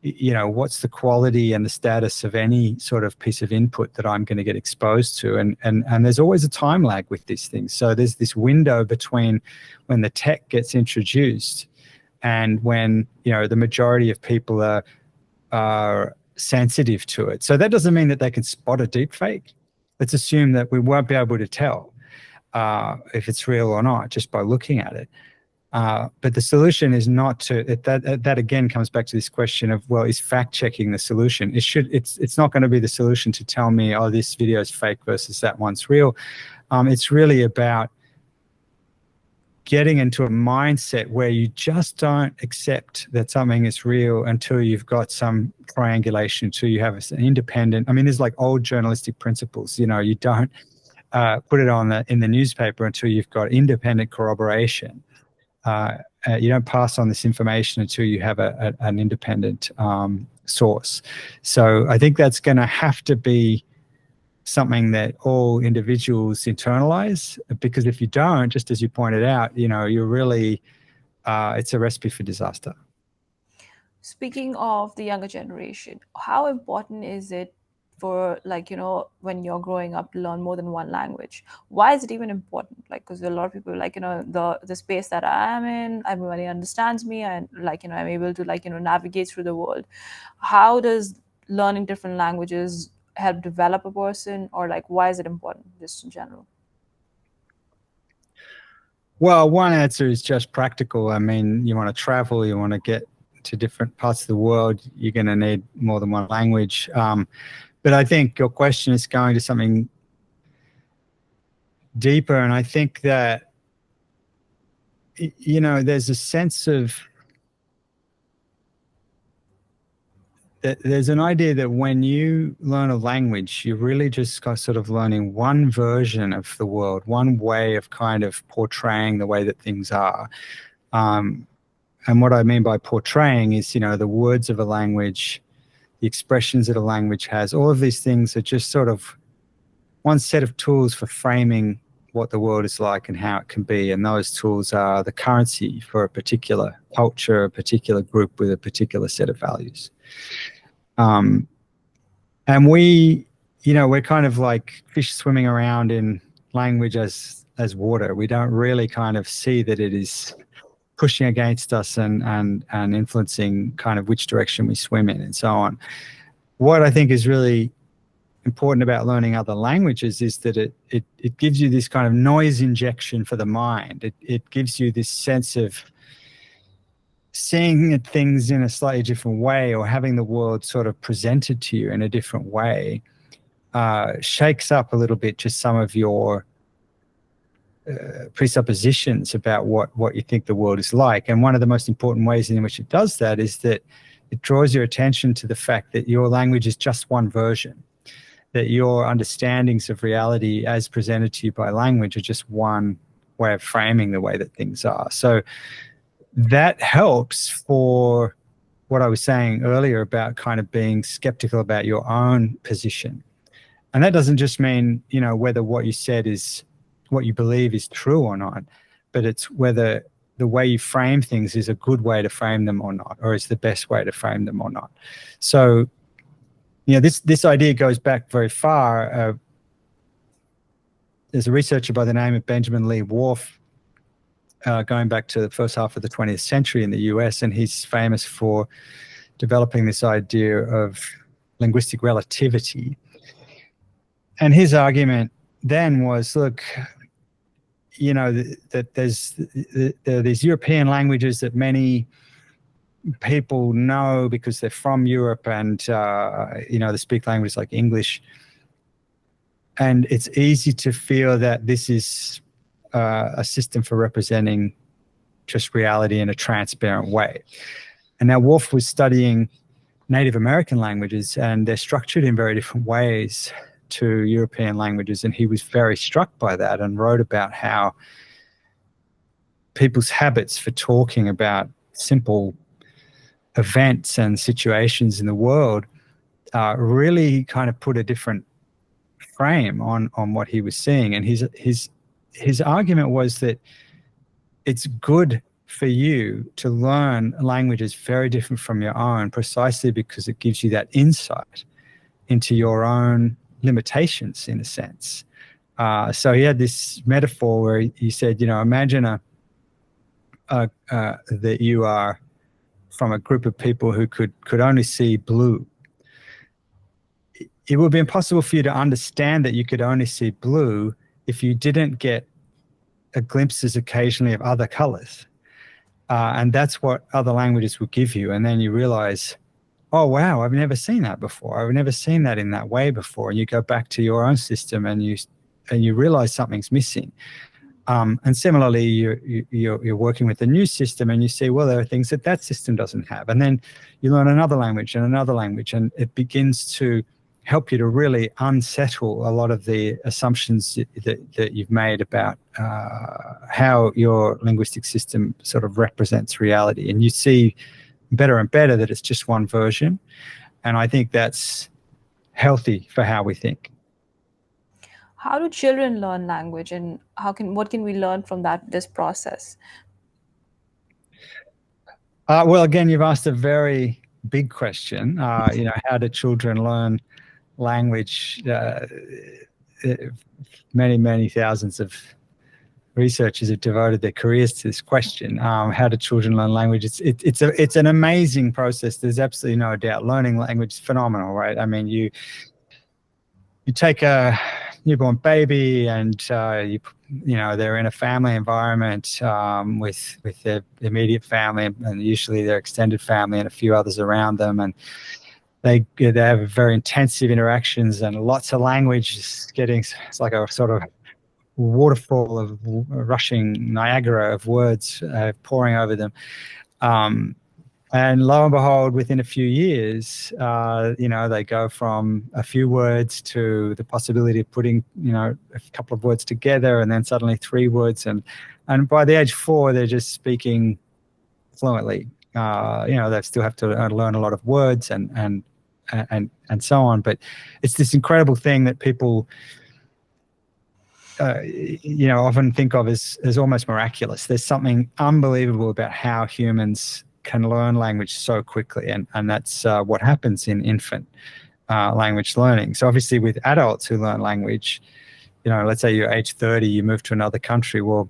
what's the quality and the status of any sort of piece of input that I'm going to get exposed to. And there's always a time lag with these things. So there's this window between when the tech gets introduced and when, the majority of people are sensitive to it. So that doesn't mean that they can spot a deepfake. Let's assume that we won't be able to tell if it's real or not just by looking at it. But the solution is not to that again comes back to this question of, well, is fact checking the solution? It's not going to be the solution to tell me, oh, this video is fake versus that one's real. It's really about getting into a mindset where you just don't accept that something is real until you've got some triangulation, until you have an independent. I mean, there's like old journalistic principles. You don't put it in the newspaper until you've got independent corroboration. You don't pass on this information until you have an independent source. So I think that's going to have to be something that all individuals internalize, because if you don't, just as you pointed out, you're really, it's a recipe for disaster. Speaking of the younger generation, how important is it for, when you're growing up to learn more than one language? Why is it even important? Because a lot of people the space that I am in, everybody understands me, and I'm able to navigate through the world. How does learning different languages help develop a person, or why is it important just in general? Well, one answer is just practical. I mean, you want to travel, you want to get to different parts of the world, you're going to need more than one language. But I think your question is going to something deeper. And I think that, there's a sense of, there's an idea that when you learn a language, you're really just sort of learning one version of the world, one way of kind of portraying the way that things are. And what I mean by portraying is, the words of a language, the expressions that a language has, all of these things are just sort of one set of tools for framing what the world is like and how it can be. And those tools are the currency for a particular culture, a particular group with a particular set of values. And we're kind of like fish swimming around in language as water. We don't really kind of see that it is pushing against us and influencing kind of which direction we swim in and so on. What I think is really important about learning other languages is that it gives you this kind of noise injection for the mind. It gives you this sense of seeing things in a slightly different way, or having the world sort of presented to you in a different way, shakes up a little bit just some of your presuppositions about what you think the world is like. And one of the most important ways in which it does that is that it draws your attention to the fact that your language is just one version, that your understandings of reality as presented to you by language are just one way of framing the way that things are. So that helps for what I was saying earlier about kind of being skeptical about your own position. And that doesn't just mean, whether what you said is what you believe is true or not, but it's whether the way you frame things is a good way to frame them or not, or is the best way to frame them or not. So, this idea goes back very far. There's a researcher by the name of Benjamin Lee Whorf, going back to the first half of the 20th century in the US, and he's famous for developing this idea of linguistic relativity. And his argument then was, look, that there are these European languages that many people know because they're from Europe and, they speak languages like English. And it's easy to feel that this is a system for representing just reality in a transparent way. And now Whorf was studying Native American languages, and they're structured in very different ways to European languages. And he was very struck by that and wrote about how people's habits for talking about simple events and situations in the world really kind of put a different frame on what he was seeing. And his argument was that it's good for you to learn languages very different from your own, precisely because it gives you that insight into your own limitations, in a sense. So he had this metaphor where he said, imagine that you are from a group of people who could only see blue. It would be impossible for you to understand that you could only see blue if you didn't get glimpses occasionally of other colors. And that's what other languages will give you. And then you realize, oh, wow, I've never seen that before. I've never seen that in that way before. And you go back to your own system and you realize something's missing. And similarly, you're working with a new system and you see, well, there are things that system doesn't have. And then you learn another language, and it begins to help you to really unsettle a lot of the assumptions that you've made about how your linguistic system sort of represents reality. And you see better and better that it's just one version. And I think that's healthy for how we think. How do children learn language, and what can we learn from this process? Well, again, you've asked a very big question. How do children learn language? Many thousands of researchers have devoted their careers to this question. How do children learn language? It's an amazing process. There's absolutely no doubt. Learning language is phenomenal, right? I mean, you take a newborn baby and they're in a family environment with their immediate family and usually their extended family and a few others around them, and they have very intensive interactions and lots of language. It's like a sort of waterfall of rushing Niagara of words pouring over them. And lo and behold, within a few years, they go from a few words to the possibility of putting, a couple of words together, and then suddenly 3 words. And by the age 4, they're just speaking fluently. They still have to learn a lot of words and so on. But it's this incredible thing that people often think of as almost miraculous. There's something unbelievable about how humans can learn language so quickly, and that's what happens in infant language learning. So obviously with adults who learn language, let's say you're age 30, you move to another country, well,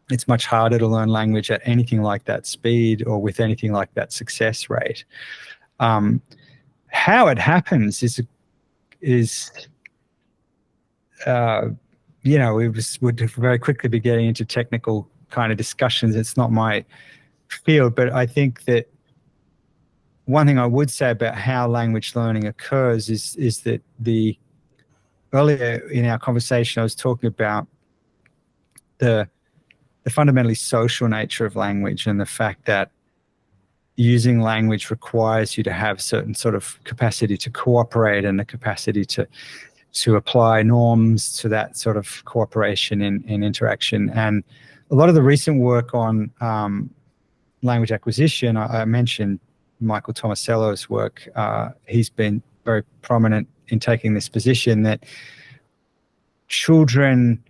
it's much harder to learn language at anything like that speed or with anything like that success rate. How it happens would very quickly be getting into technical kind of discussions. It's not my field, but I think that one thing I would say about how language learning occurs is that earlier in our conversation, I was talking about the fundamentally social nature of language and the fact that using language requires you to have certain sort of capacity to cooperate and the capacity to apply norms to that sort of cooperation in interaction. And a lot of the recent work on language acquisition, I mentioned Michael Tomasello's work. He's been very prominent in taking this position that children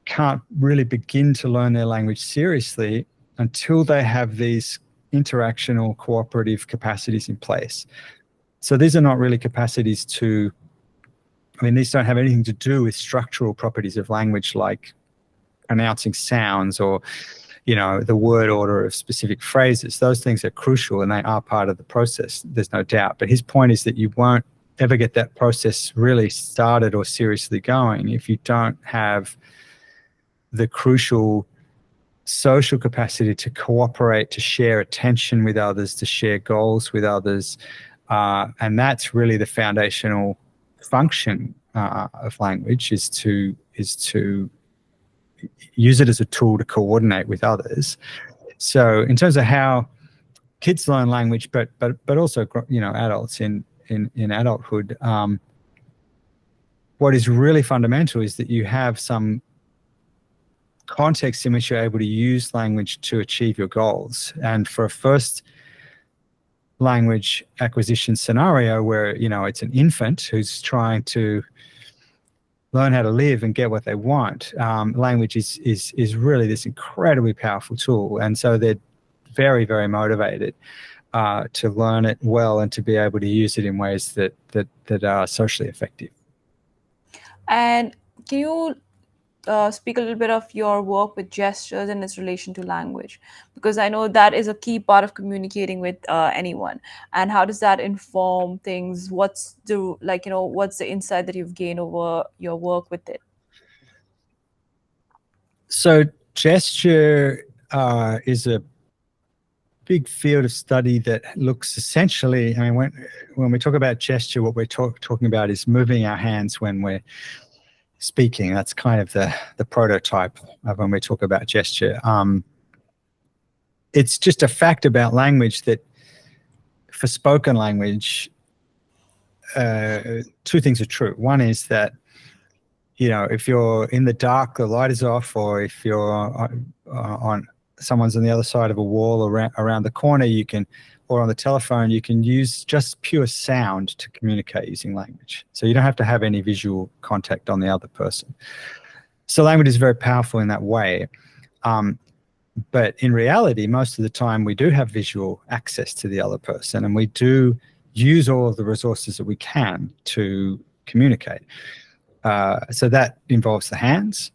can't really begin to learn their language seriously until they have these interactional cooperative capacities in place. So these are not really capacities these don't have anything to do with structural properties of language like pronouncing sounds or, the word order of specific phrases. Those things are crucial and they are part of the process, there's no doubt. But his point is that you won't ever get that process really started or seriously going if you don't have the crucial social capacity to cooperate, to share attention with others, to share goals with others. And that's really the foundational function of language, is to use it as a tool to coordinate with others. So in terms of how kids learn language, but also adults in adulthood, what is really fundamental is that you have some context in which you're able to use language to achieve your goals. And for a first language acquisition scenario where it's an infant who's trying to learn how to live and get what they want, language is really this incredibly powerful tool. And so they're very, very motivated to learn it well and to be able to use it in ways that are socially effective. And can you speak a little bit of your work with gestures and its relation to language? Because I know that is a key part of communicating with anyone. And how does that inform things? What's the insight that you've gained over your work with it? So gesture is a big field of study that looks essentially, when we talk about gesture, what we're talking about is moving our hands when we're speaking. That's kind of the prototype of when we talk about gesture. It's just a fact about language that for spoken language, two things are true. One is that, if you're in the dark, the light is off, or if you're someone's on the other side of a wall around the corner, or on the telephone, you can use just pure sound to communicate using language. So you don't have to have any visual contact on the other person. So language is very powerful in that way. But in reality, most of the time we do have visual access to the other person, and we do use all of the resources that we can to communicate. So that involves the hands,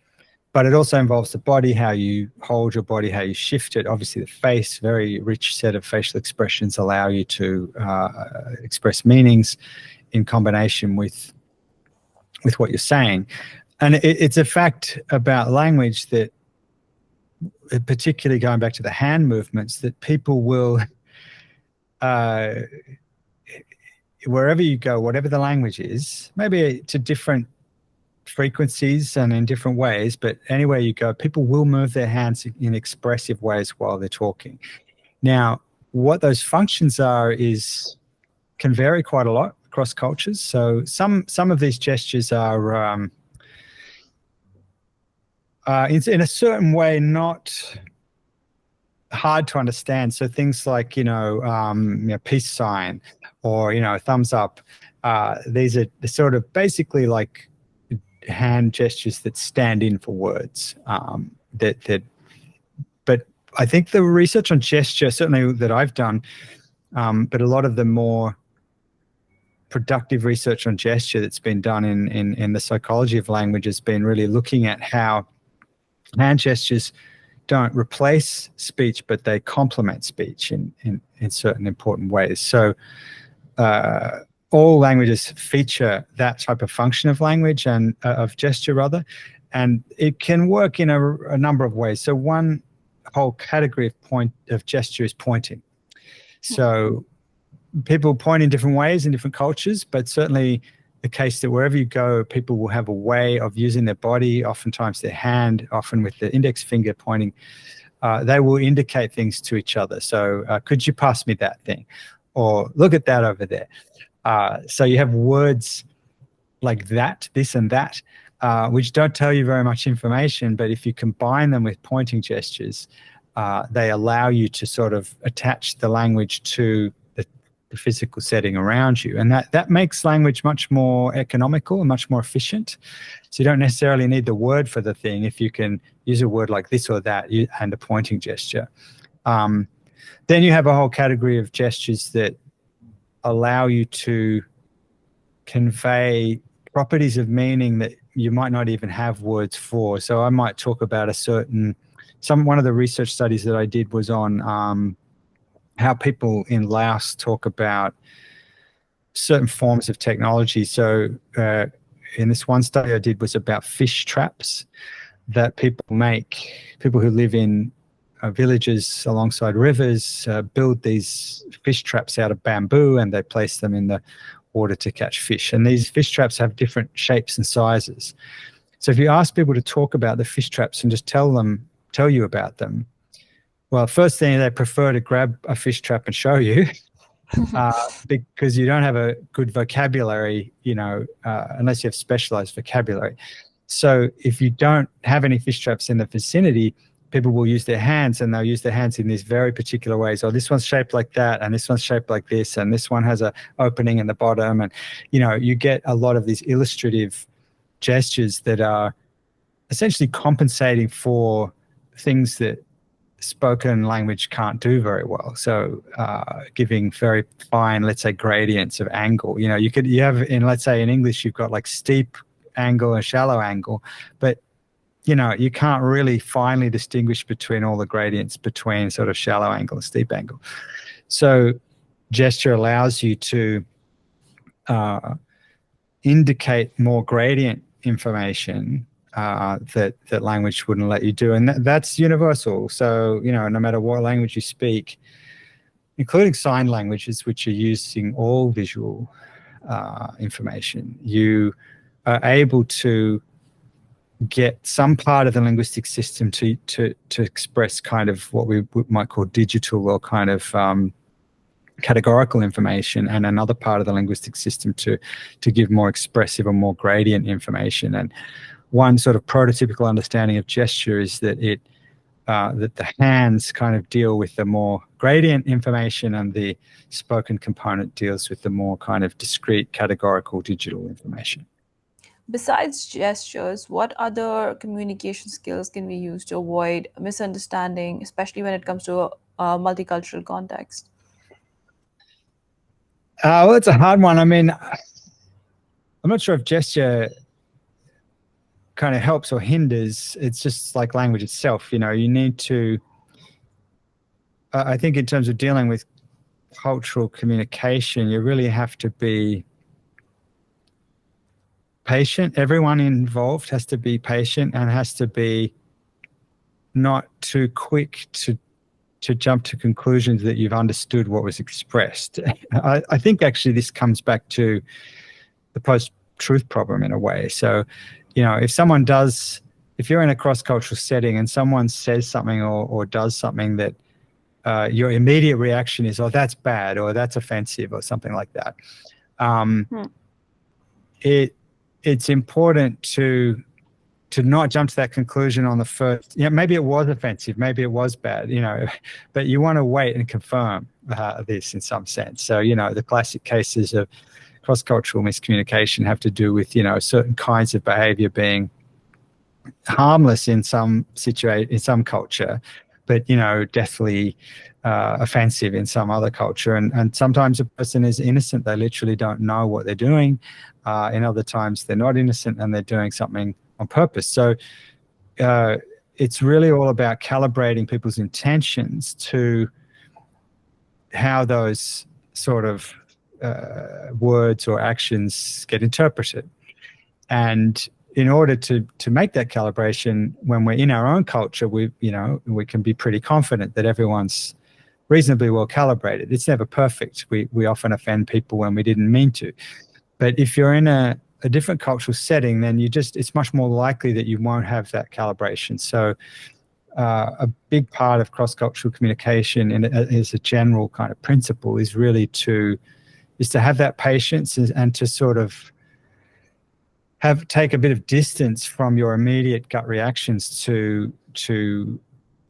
but it also involves the body, how you hold your body, how you shift it. Obviously the face, very rich set of facial expressions allow you to express meanings in combination with what you're saying. And it's a fact about language that, particularly going back to the hand movements, that people will, wherever you go, whatever the language is, maybe to different frequencies and in different ways, but anywhere you go, people will move their hands in expressive ways while they're talking. Now, what those functions are can vary quite a lot across cultures. So some of these gestures are in a certain way not hard to understand. So things like peace sign or thumbs up. These are sort of basically like hand gestures that stand in for words. But I think the research on gesture, certainly that I've done, but a lot of the more productive research on gesture that's been done in the psychology of language has been really looking at how hand gestures don't replace speech, but they complement speech in certain important ways. So all languages feature that type of function of language and of gesture rather, and it can work in a number of ways. So one whole category of gesture is pointing. So people point in different ways in different cultures, but certainly the case that wherever you go, people will have a way of using their body, oftentimes their hand, often with the index finger pointing. They will indicate things to each other. So could you pass me that thing? Or look at that over there. So you have words like that, this and that, which don't tell you very much information, but if you combine them with pointing gestures, they allow you to sort of attach the language to the physical setting around you. And that makes language much more economical and much more efficient. So you don't necessarily need the word for the thing if you can use a word like this or that and a pointing gesture. Then you have a whole category of gestures that allow you to convey properties of meaning that you might not even have words for. So I might talk about one of the research studies that I did was on how people in Laos talk about certain forms of technology. So in this one study I did was about fish traps that people who live in villages alongside rivers build these fish traps out of bamboo, and they place them in the water to catch fish. And these fish traps have different shapes and sizes. So if you ask people to talk about the fish traps and just tell you about them, well, first thing, they prefer to grab a fish trap and show you because you don't have a good vocabulary, unless you have specialized vocabulary. So if you don't have any fish traps in the vicinity, people will use their hands, and they'll use their hands in these very particular ways. Oh, this one's shaped like that, and this one's shaped like this, and this one has an opening in the bottom. And, you get a lot of these illustrative gestures that are essentially compensating for things that spoken language can't do very well. So giving very fine, let's say, gradients of angle. You have let's say in English, you've got like steep angle and shallow angle, but you can't really finely distinguish between all the gradients between sort of shallow angle and steep angle. So gesture allows you to indicate more gradient information that language wouldn't let you do. And that's universal. So, no matter what language you speak, including sign languages, which are using all visual information, you are able to get some part of the linguistic system to express kind of what we might call digital or kind of categorical information, and another part of the linguistic system to give more expressive or more gradient information. And one sort of prototypical understanding of gesture is that that the hands kind of deal with the more gradient information, and the spoken component deals with the more kind of discrete categorical digital information. Besides gestures, what other communication skills can we use to avoid misunderstanding, especially when it comes to a multicultural context? Well, it's a hard one. I mean, I'm not sure if gesture kind of helps or hinders. It's just like language itself. You need to, I think in terms of dealing with cultural communication, you really have to be patient. Everyone involved has to be patient and has to be not too quick to jump to conclusions that you've understood what was expressed. I think actually this comes back to the post-truth problem in a way. So, if you're in a cross-cultural setting and someone says something or does something that your immediate reaction is, oh, that's bad, or that's offensive, or something like that. It's important to not jump to that conclusion on the first. Maybe it was offensive, maybe it was bad, but you want to wait and confirm this in some sense. So, the classic cases of cross-cultural miscommunication have to do with, certain kinds of behavior being harmless in some culture, but deathly offensive in some other culture. And sometimes a person is innocent; they literally don't know what they're doing. In other times, they're not innocent and they're doing something on purpose. So it's really all about calibrating people's intentions to how those sort of words or actions get interpreted. And in order to make that calibration, when we're in our own culture, we can be pretty confident that everyone's reasonably well calibrated. It's never perfect. We often offend people when we didn't mean to. But if you're in a different cultural setting, then it's much more likely that you won't have that calibration. So a big part of cross-cultural communication as a general kind of principle is really to have that patience and to sort of take a bit of distance from your immediate gut reactions to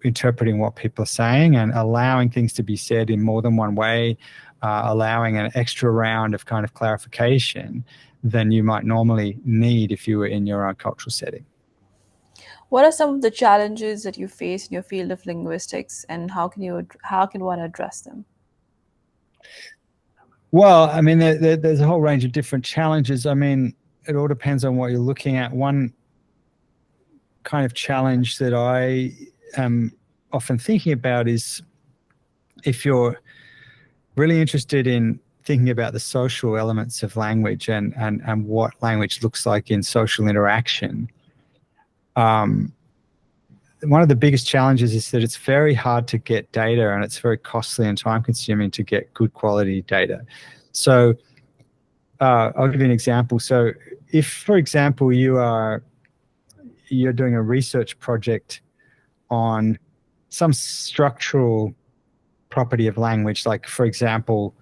interpreting what people are saying and allowing things to be said in more than one way, allowing an extra round of kind of clarification than you might normally need if you were in your own cultural setting. What are some of the challenges that you face in your field of linguistics, and how can one address them? Well, I mean, there's a whole range of different challenges. I mean, it all depends on what you're looking at. One kind of challenge that I am often thinking about is if you're really interested in thinking about the social elements of language and what language looks like in social interaction. One of the biggest challenges is that it's very hard to get data, and it's very costly and time-consuming to get good quality data. So I'll give you an example. So if, for example, you're doing a research project on some structural property of language, like, for example,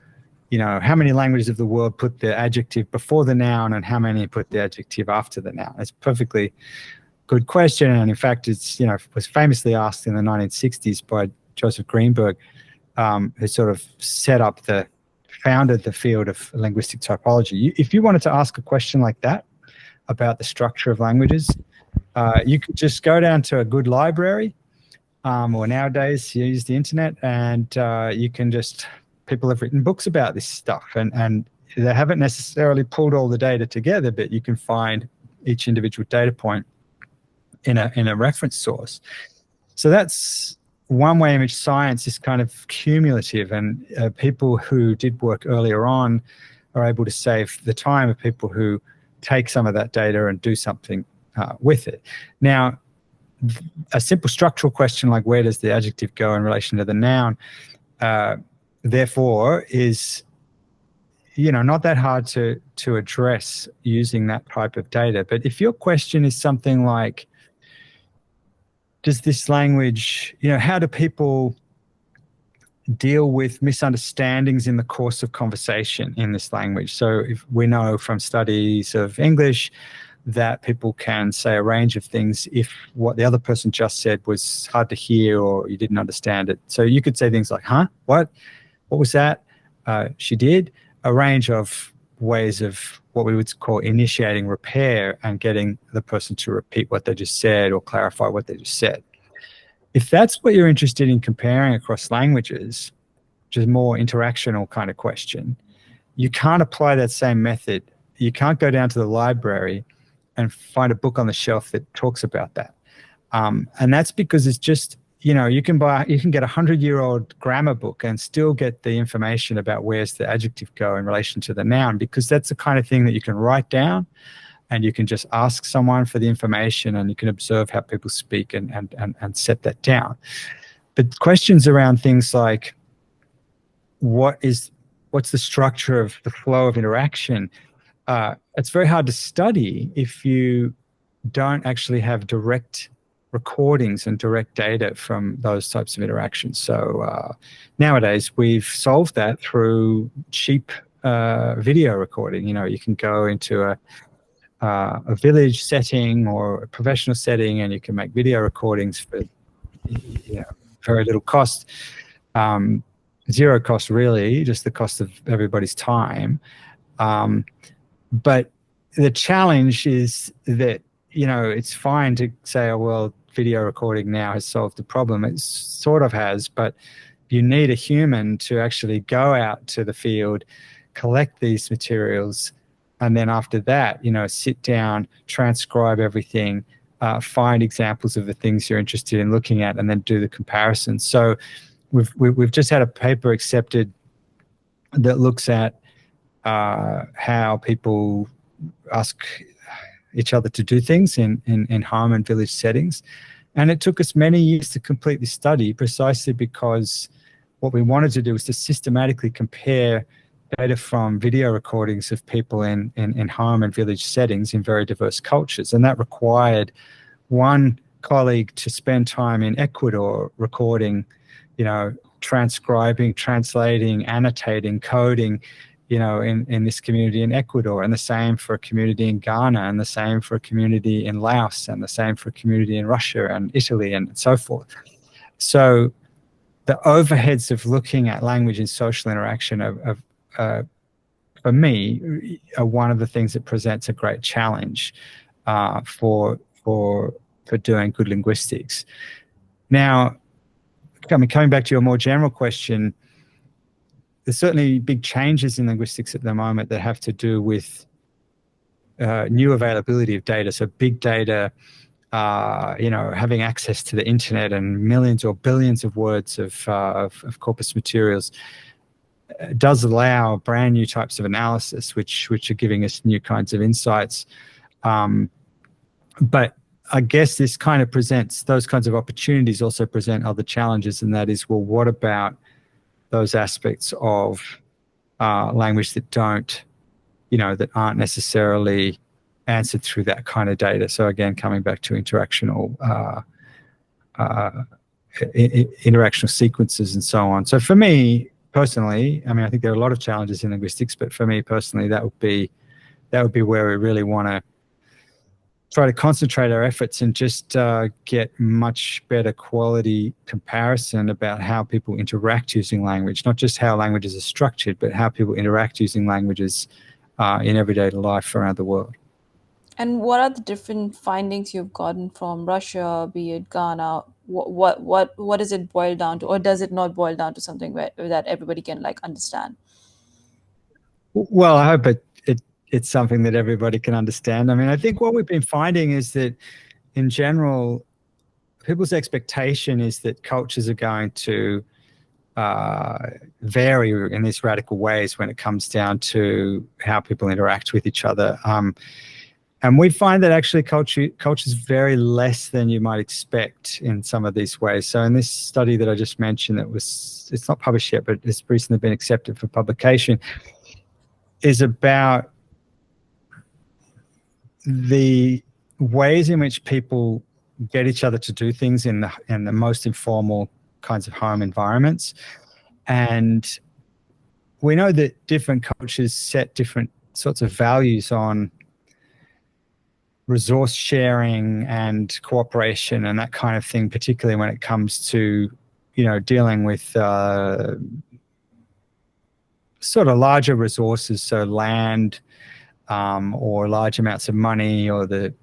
how many languages of the world put the adjective before the noun and how many put the adjective after the noun? It's a perfectly good question. And in fact, it's, was famously asked in the 1960s by Joseph Greenberg, who sort of founded the field of linguistic typology. If you wanted to ask a question like that about the structure of languages, you could just go down to a good library, or nowadays you use the internet, and you can people have written books about this stuff, and they haven't necessarily pulled all the data together, but you can find each individual data point in a reference source. So that's one way in which science is kind of cumulative, and people who did work earlier on are able to save the time of people who take some of that data and do something with it. Now, a simple structural question like where does the adjective go in relation to the noun, therefore, is not that hard to address using that type of data. But if your question is something like, does this language, how do people deal with misunderstandings in the course of conversation in this language? So if we know from studies of English that people can say a range of things if what the other person just said was hard to hear or you didn't understand it. So you could say things like, huh, what was that? She did. A range of ways of what we would call initiating repair and getting the person to repeat what they just said or clarify what they just said. If that's what you're interested in comparing across languages, which is more interactional kind of question, you can't apply that same method. You can't go down to the library and find a book on the shelf that talks about that. And that's because it's just, you can get a 100-year-old grammar book and still get the information about where's the adjective go in relation to the noun, because that's the kind of thing that you can write down and you can just ask someone for the information and you can observe how people speak and set that down. But questions around things like what's the structure of the flow of interaction, it's very hard to study if you don't actually have direct recordings and direct data from those types of interactions. So nowadays we've solved that through cheap video recording. You can go into a village setting or a professional setting and you can make video recordings for very little cost, zero cost really, just the cost of everybody's time. But the challenge is that, it's fine to say, oh, well, video recording now has solved the problem. It sort of has, but you need a human to actually go out to the field, collect these materials, and then after that, sit down, transcribe everything, find examples of the things you're interested in looking at, and then do the comparison. So we've just had a paper accepted that looks at how people ask each other to do things in home and village settings. And it took us many years to complete this study, precisely because what we wanted to do was to systematically compare data from video recordings of people in home and village settings in very diverse cultures. And that required one colleague to spend time in Ecuador recording, transcribing, translating, annotating, coding, in this community in Ecuador, and the same for a community in Ghana, and the same for a community in Laos, and the same for a community in Russia and Italy, and so forth. So the overheads of looking at language and social interaction for me, are one of the things that presents a great challenge for doing good linguistics. Now, coming back to your more general question, there's certainly big changes in linguistics at the moment that have to do with new availability of data. So big data, having access to the internet and millions or billions of words of corpus materials does allow brand new types of analysis, which are giving us new kinds of insights. But I guess this kind of presents, those kinds of opportunities also present other challenges, and that is, well, what about those aspects of language that don't, that aren't necessarily answered through that kind of data? So again, coming back to interactional sequences and so on. So for me personally, I think there are a lot of challenges in linguistics, but for me personally, that would be where we really want to try to concentrate our efforts and just get much better quality comparison about how people interact using language, not just how languages are structured, but how people interact using languages in everyday life around the world. And what are the different findings you've gotten from Russia, be it Ghana? What does it boil down to, or does it not boil down to something that everybody can understand? Well, I hope it's something that everybody can understand. I think what we've been finding is that, in general, people's expectation is that cultures are going to vary in these radical ways when it comes down to how people interact with each other. And we find that actually cultures vary less than you might expect in some of these ways. So in this study that I just mentioned, it's not published yet, but it's recently been accepted for publication, is about the ways in which people get each other to do things in the most informal kinds of home environments. And we know that different cultures set different sorts of values on resource sharing and cooperation and that kind of thing, particularly when it comes to, dealing with sort of larger resources, so land, or large amounts of money, or an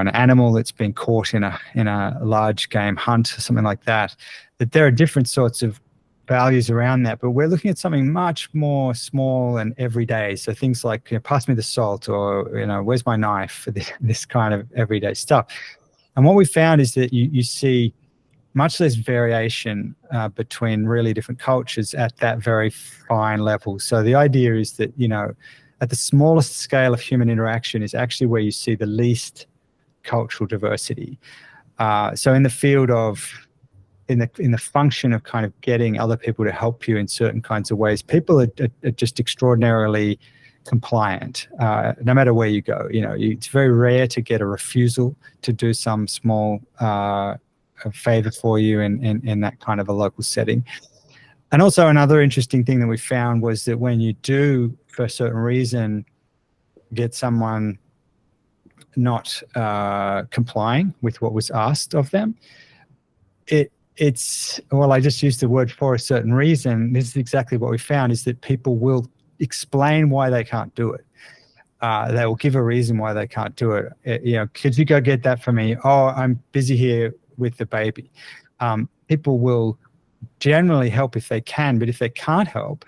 animal that's been caught in a large game hunt or something like that. That there are different sorts of values around that, but we're looking at something much more small and everyday. So things like, pass me the salt, or where's my knife, this kind of everyday stuff. And what we found is that you see much less variation between really different cultures at that very fine level. So the idea is that, at the smallest scale of human interaction is actually where you see the least cultural diversity. So in the field of, in the function of kind of getting other people to help you in certain kinds of ways, people are just extraordinarily compliant, no matter where you go. It's very rare to get a refusal to do some small a favor for you in that kind of a local setting. And also another interesting thing that we found was that when you do, for a certain reason, get someone not complying with what was asked of them, it well, I just used the word for a certain reason. This is exactly what we found, is that people will explain why they can't do it. They will give a reason why they can't do it. Could you go get that for me? Oh, I'm busy here with the baby. People will generally help if they can, but if they can't help,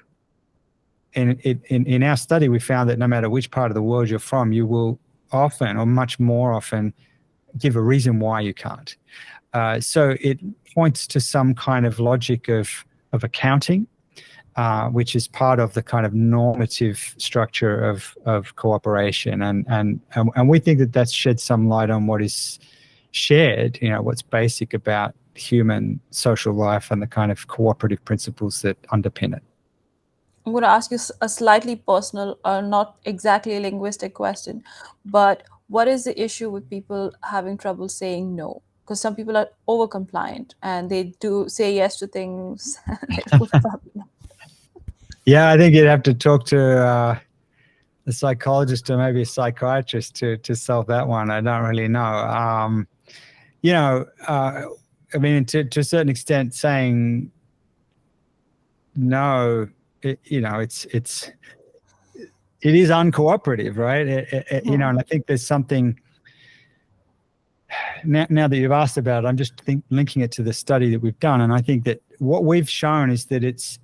in our study, we found that no matter which part of the world you're from, you will often, or much more often, give a reason why you can't. So it points to some kind of logic of accounting, which is part of the kind of normative structure of cooperation, and we think that that's shed some light on what is shared, what's basic about human social life and the kind of cooperative principles that underpin it. I'm going to ask you a slightly personal, not exactly linguistic question, but what is the issue with people having trouble saying no? Because some people are over compliant and they do say yes to things. Yeah, I think you'd have to talk to a psychologist or maybe a psychiatrist to solve that one. I don't really know. I mean, to a certain extent, saying no, it is uncooperative, right? And I think there's something. Now that you've asked about it, I'm just linking it to the study that we've done, and I think that what we've shown is that it's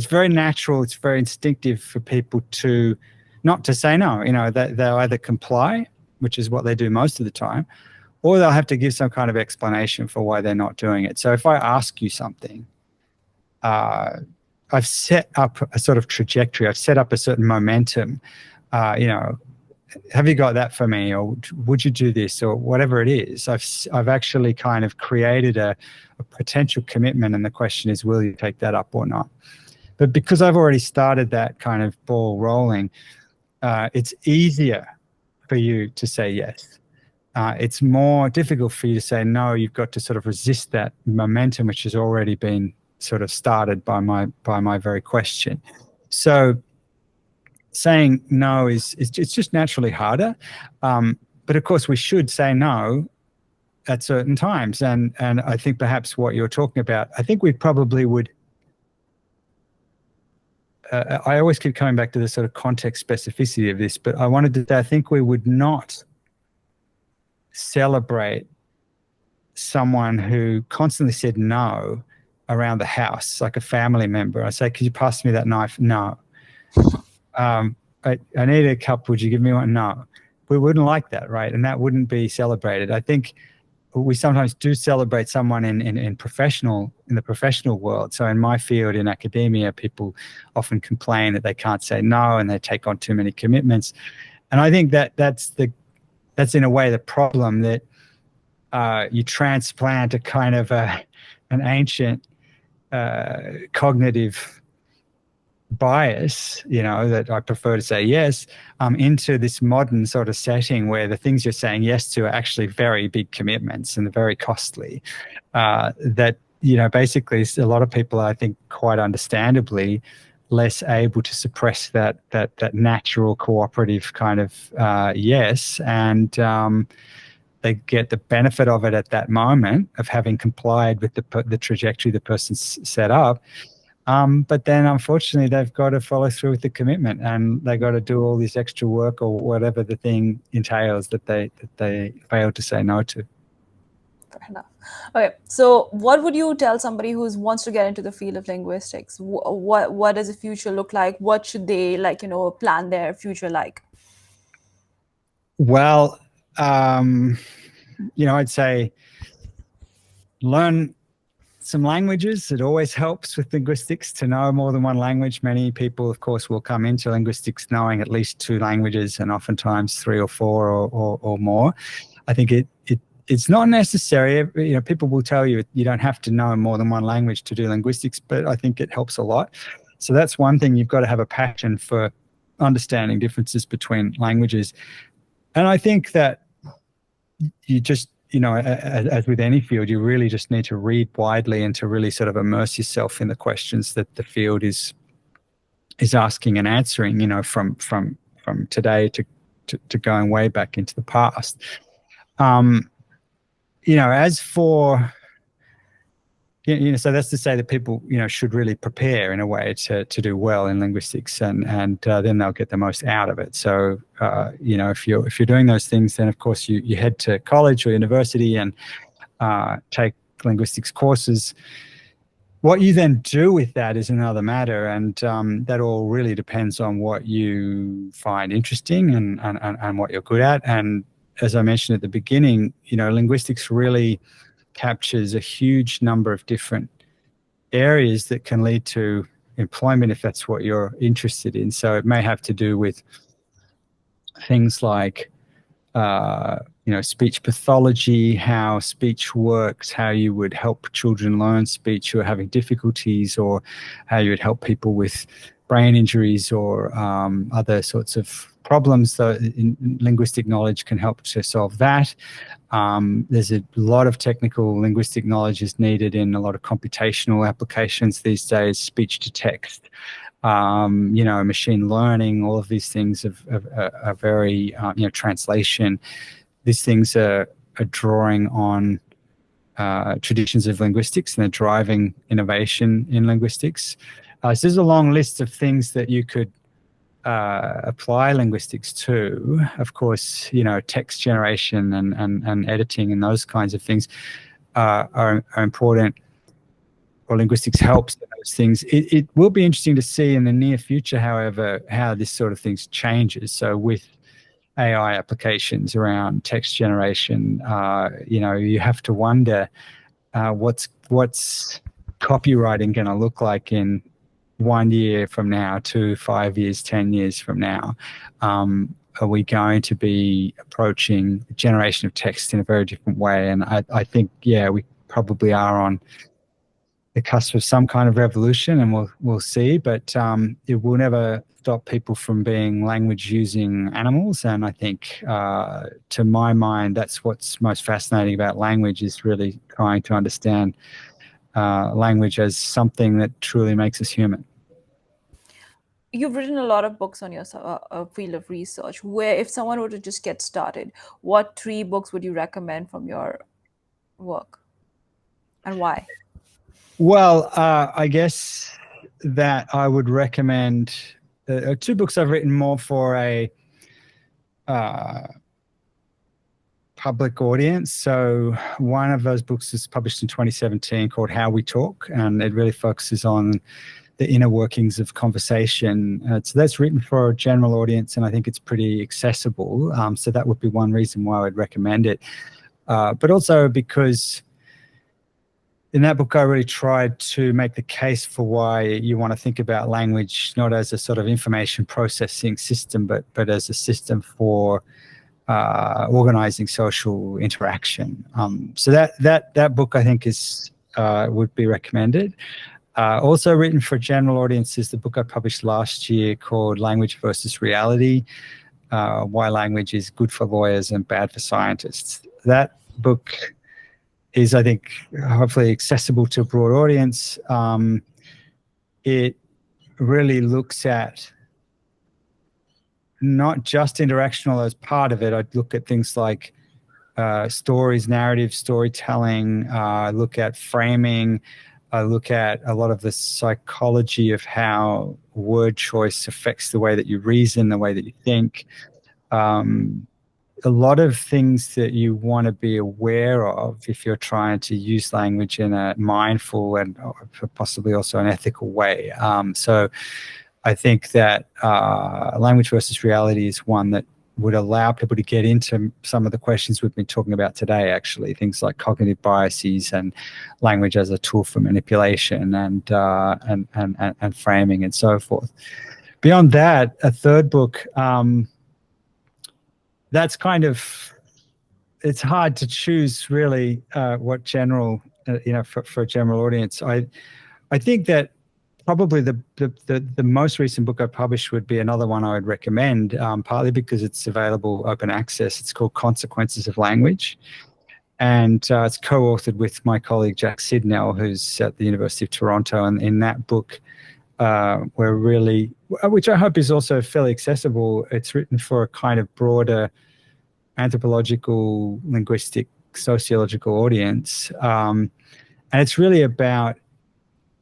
very natural, it's very instinctive for people to not to say no. They'll either comply, which is what they do most of the time, or they'll have to give some kind of explanation for why they're not doing it. So if I ask you something, I've set up a sort of trajectory, I've set up a certain momentum, have you got that for me, or would you do this, or whatever it is. I've actually kind of created a potential commitment, and the question is, will you take that up or not? But because I've already started that kind of ball rolling, it's easier for you to say yes. It's more difficult for you to say no. You've got to sort of resist that momentum, which has already been sort of started by my very question. So saying no it's just naturally harder, but of course we should say no at certain times, and I think perhaps what you're talking about, I think we probably would. I always keep coming back to the sort of context specificity of this, but I think we would not celebrate someone who constantly said no around the house, like a family member. I say, could you pass me that knife? No. I need a cup. Would you give me one? No. We wouldn't like that, right? And that wouldn't be celebrated. I think we sometimes do celebrate someone in the professional world. So in my field, in academia, people often complain that they can't say no and they take on too many commitments. And I think that's in a way the problem, that you transplant a kind of an ancient cognitive bias, that I prefer to say yes, into this modern sort of setting where the things you're saying yes to are actually very big commitments and very costly. That, basically a lot of people are, I think, quite understandably less able to suppress that natural cooperative kind of yes, and they get the benefit of it at that moment of having complied with the trajectory the person's set up. But then, unfortunately, they've got to follow through with the commitment, and they got to do all this extra work or whatever the thing entails that they failed to say no to. Fair enough. Okay, so what would you tell somebody who wants to get into the field of linguistics? What does the future look like? What should they plan their future like? Well, I'd say learn some languages. It always helps with linguistics to know more than one language. Many people, of course, will come into linguistics knowing at least 2 languages, and oftentimes 3 or 4 or more. I think it's not necessary. People will tell you you don't have to know more than one language to do linguistics, but I think it helps a lot. So that's one thing. You've got to have a passion for understanding differences between languages. And I think that you just, as with any field, you really just need to read widely and to really sort of immerse yourself in the questions that the field is asking and answering, from today to going way back into the past. As for so that's to say that people, should really prepare in a way to do well in linguistics, and then they'll get the most out of it. So, if you're doing those things, then of course you head to college or university and take linguistics courses. What you then do with that is another matter, and that all really depends on what you find interesting and what you're good at. And as I mentioned at the beginning, linguistics really captures a huge number of different areas that can lead to employment if that's what you're interested in. So it may have to do with things like speech pathology, how speech works, how you would help children learn speech who are having difficulties, or how you would help people with brain injuries or other sorts of problems. So linguistic knowledge can help to solve that. There's a lot of technical linguistic knowledge is needed in a lot of computational applications these days, speech to text, machine learning, all of these things are very, translation. These things are drawing on traditions of linguistics, and they're driving innovation in linguistics. So there's a long list of things that you could apply linguistics to. Of course, text generation and editing and those kinds of things are important, or linguistics helps in those things. It will be interesting to see in the near future, however, how this sort of things changes. So with AI applications around text generation, you have to wonder what's copywriting going to look like in 1 year from now to 5 years, 10 years from now. Are we going to be approaching generation of text in a very different way? And I think, we probably are on the cusp of some kind of revolution, and we'll see. But it will never stop people from being language-using animals. And I think, to my mind, that's what's most fascinating about language, is really trying to understand language as something that truly makes us human. You've written a lot of books on your field of research. Where, if someone were to just get started, what 3 books would you recommend from your work, and why? Well, I guess that I would recommend 2 books I've written more for a public audience. So one of those books was published in 2017 called How We Talk, and it really focuses on the inner workings of conversation. So that's written for a general audience, and I think it's pretty accessible. So that would be one reason why I would recommend it. But also because in that book, I really tried to make the case for why you want to think about language not as a sort of information processing system, but as a system for organizing social interaction. So that book, I think, would be recommended. Also written for general audiences, the book I published last year called Language versus Reality, Why Language is Good for Lawyers and Bad for Scientists. That book is, I think, hopefully accessible to a broad audience. It really looks at not just interactional as part of it. I'd look at things like stories, narrative, storytelling, look at framing, I look at a lot of the psychology of how word choice affects the way that you reason, the way that you think. A lot of things that you want to be aware of if you're trying to use language in a mindful and possibly also an ethical way. So I think that language versus reality is one that would allow people to get into some of the questions we've been talking about today, actually, things like cognitive biases and language as a tool for manipulation and framing and so forth. Beyond that, a third book, that's kind of, it's hard to choose really what general, for a general audience. I think that probably the most recent book I published would be another one I would recommend, partly because it's available open access. It's called Consequences of Language. And it's co-authored with my colleague Jack Sidnell, who's at the University of Toronto. And in that book, we're really, which I hope is also fairly accessible, it's written for a kind of broader anthropological, linguistic, sociological audience. And it's really about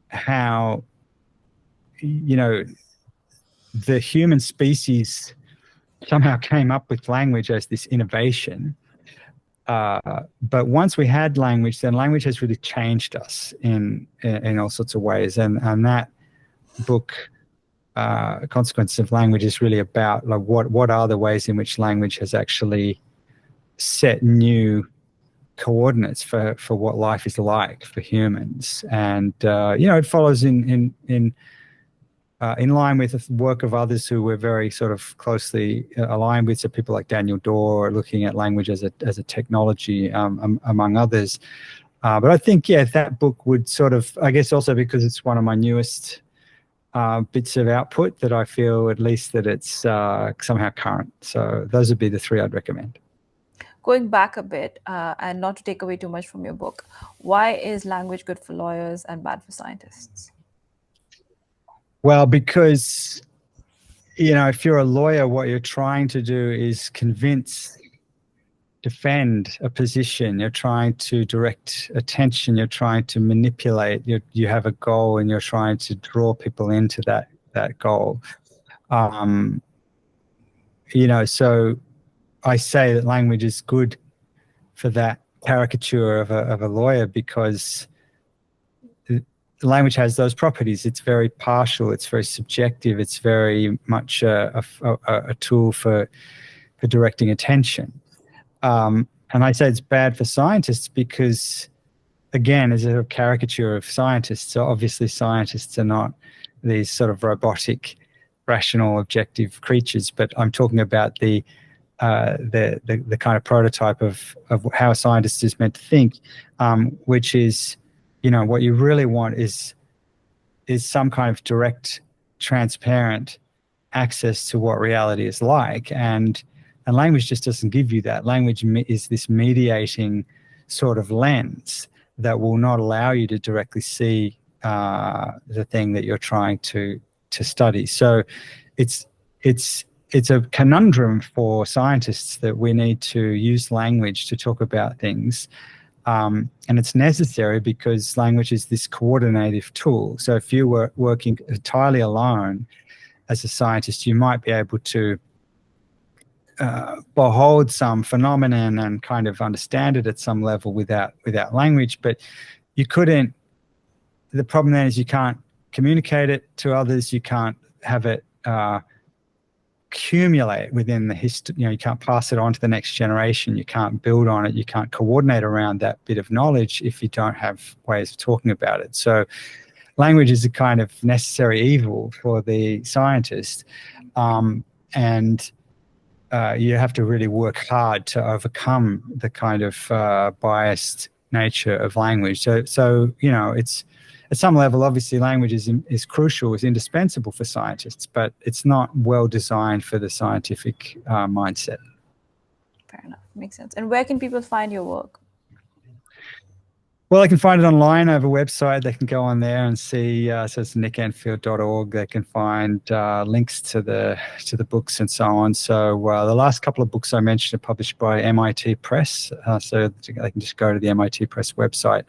how, the human species somehow came up with language as this innovation. But once we had language, then language has really changed us in all sorts of ways. And that book, Consequences of Language, is really about like what are the ways in which language has actually set new coordinates for what life is like for humans. And it follows in line with the work of others who we're very sort of closely aligned with. So people like Daniel Dorr looking at language as a technology, among others. But I think, that book would sort of, I guess also because it's one of my newest bits of output, that I feel at least that it's somehow current. So those would be the three I'd recommend. Going back a bit, and not to take away too much from your book, why is language good for lawyers and bad for scientists? Well, because, if you're a lawyer, what you're trying to do is defend a position. You're trying to direct attention. You're trying to manipulate. You have a goal, and you're trying to draw people into that goal. So I say that language is good for that caricature of a lawyer, because language has those properties. It's very partial. It's very subjective. It's very much a tool for directing attention. And I say it's bad for scientists because, again, it's a caricature of scientists. So obviously scientists are not these sort of robotic, rational, objective creatures. But I'm talking about the kind of prototype of how a scientist is meant to think, which is, what you really want is some kind of direct, transparent access to what reality is like. And language just doesn't give you that. Language is this mediating sort of lens that will not allow you to directly see the thing that you're trying to study. So it's a conundrum for scientists that we need to use language to talk about things. And it's necessary because language is this coordinative tool. So if you were working entirely alone as a scientist, you might be able to behold some phenomenon and kind of understand it at some level without language, but you couldn't. The problem then is you can't communicate it to others. You can't have it accumulate within the history. You can't pass it on to the next generation. You can't build on it. You can't coordinate around that bit of knowledge if you don't have ways of talking about it. So language is a kind of necessary evil for the scientist. And you have to really work hard to overcome the kind of biased nature of language. So it's, at some level, obviously, language is crucial, is indispensable for scientists, but it's not well designed for the scientific mindset. Fair enough. Makes sense. And where can people find your work? Well, they can find it online over a website. They can go on there and see. So it's nickenfield.org. They can find links to the books and so on. So the last couple of books I mentioned are published by MIT Press. So they can just go to the MIT Press website,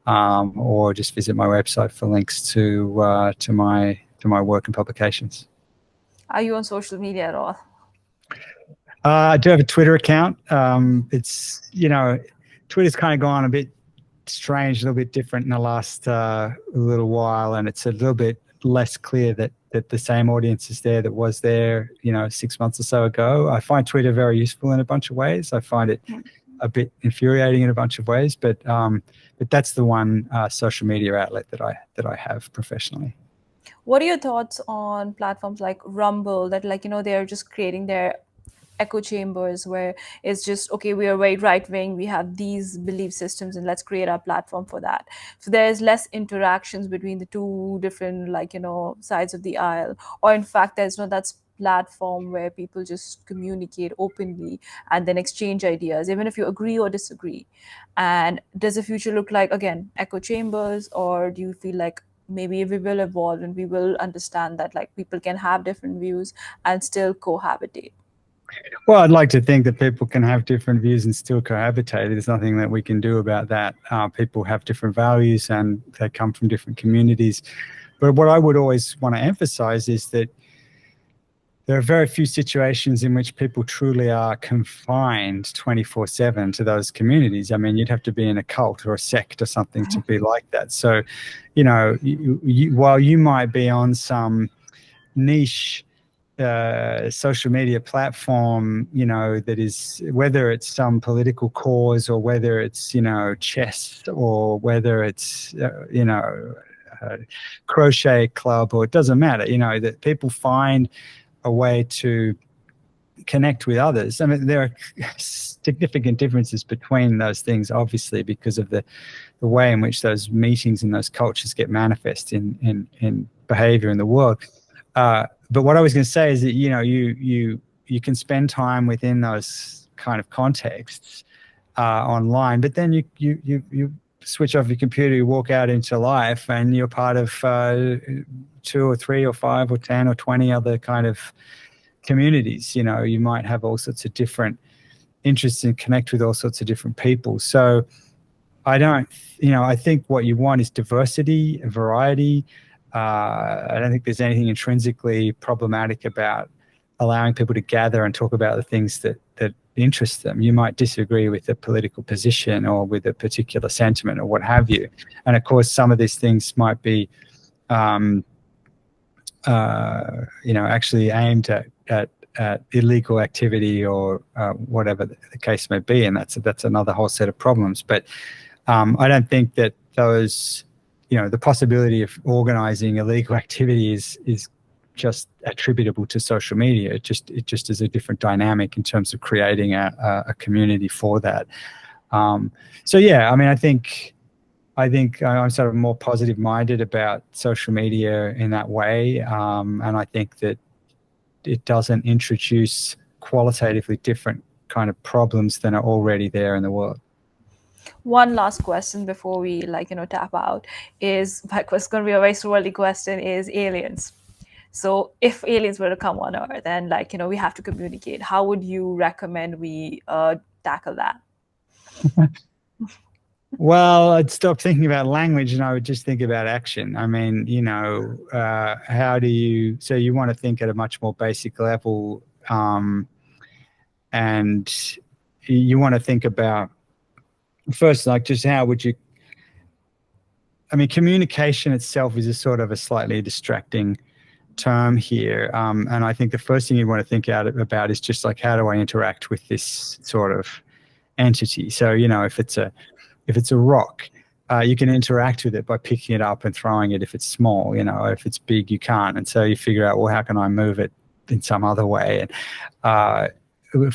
or just visit my website for links to my work and publications. Are you on social media at all? I do have a Twitter account. It's Twitter's kind of gone a bit strange, a little bit different in the last little while, and it's a little bit less clear that the same audience is there that was there 6 months or so ago. I find Twitter very useful in a bunch of ways. I find it a bit infuriating in a bunch of ways, but that's the one social media outlet that I have professionally. What are your thoughts on platforms like Rumble that they're just creating their echo chambers where it's just, okay, we are very right wing, we have these belief systems, and let's create our platform for that. So there's less interactions between the two different sides of the aisle, or in fact there's no that platform where people just communicate openly and then exchange ideas, even if you agree or disagree. And does the future look like, again, echo chambers, or do you feel like maybe we will evolve and we will understand that people can have different views and still cohabitate? Well, I'd like to think that people can have different views and still cohabitate. There's nothing that we can do about that. People have different values and they come from different communities. But what I would always want to emphasize is that there are very few situations in which people truly are confined 24/7 to those communities. I mean, you'd have to be in a cult or a sect or something to be like that. So, while you might be on some niche social media platform, that is, whether it's some political cause or whether it's, chess or whether it's, crochet club, or it doesn't matter, that people find a way to connect with others. I mean, there are significant differences between those things, obviously, because of the way in which those meetings and those cultures get manifest in behavior in the world. But what I was going to say is that, you can spend time within those kind of contexts online, but then you switch off your computer, you walk out into life, and you're part of 2 or 3 or 5 or 10 or 20 other kind of communities. You might have all sorts of different interests and connect with all sorts of different people. So I think what you want is diversity, variety. I don't think there's anything intrinsically problematic about allowing people to gather and talk about the things that interest them. You might disagree with a political position or with a particular sentiment or what have you. And of course, some of these things might be, actually aimed at illegal activity or whatever the case may be. And that's another whole set of problems. But I don't think that those, the possibility of organizing illegal activity is just attributable to social media. It just is a different dynamic in terms of creating a community for that. So yeah, I mean, I think I'm sort of more positive minded about social media in that way. And I think that it doesn't introduce qualitatively different kind of problems than are already there in the world. One last question before we tap out is, it's going to be a very swirly question, is aliens. So if aliens were to come on Earth and we have to communicate, how would you recommend we tackle that? Well, I'd stop thinking about language and I would just think about action. I mean, so you want to think at a much more basic level, and you want to think about first, just how would you, I mean, communication itself is a sort of a slightly distracting term here. And I think the first thing you want to think about is just how do I interact with this sort of entity? So, if it's a rock, you can interact with it by picking it up and throwing it if it's small. If it's big, you can't. And so you figure out, well, how can I move it in some other way? And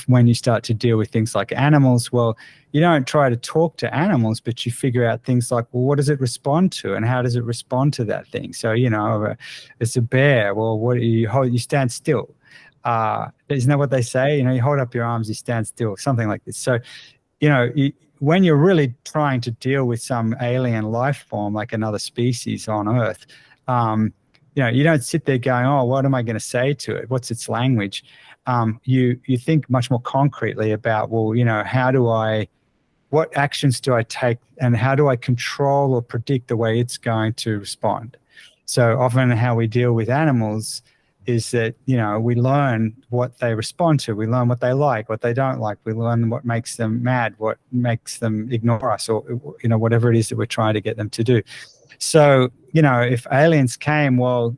when you start to deal with things like animals, well, you don't try to talk to animals, but you figure out things like, well, what does it respond to, and how does it respond to that thing? So, it's a bear. Well, what do you hold? You stand still. Isn't that what they say? You hold up your arms, you stand still, something like this. So, when you're really trying to deal with some alien life form, like another species on Earth, you don't sit there going, oh, what am I going to say to it? What's its language? You think much more concretely about, well, what actions do I take, and how do I control or predict the way it's going to respond? So often how we deal with animals is that, we learn what they respond to. We learn what they like, what they don't like. We learn what makes them mad, what makes them ignore us, or, whatever it is that we're trying to get them to do. So, if aliens came, well,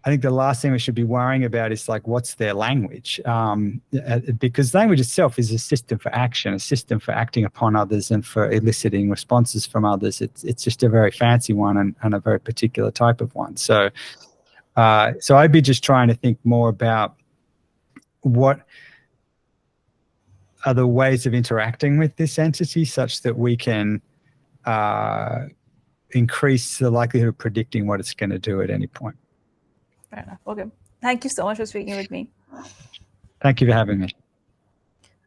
I think the last thing we should be worrying about is what's their language? Because language itself is a system for action, a system for acting upon others and for eliciting responses from others. It's just a very fancy one and a very particular type of one. So I'd be just trying to think more about what are the ways of interacting with this entity such that we can increase the likelihood of predicting what it's going to do at any point. Fair enough. Okay. Thank you so much for speaking with me. Thank you for having me.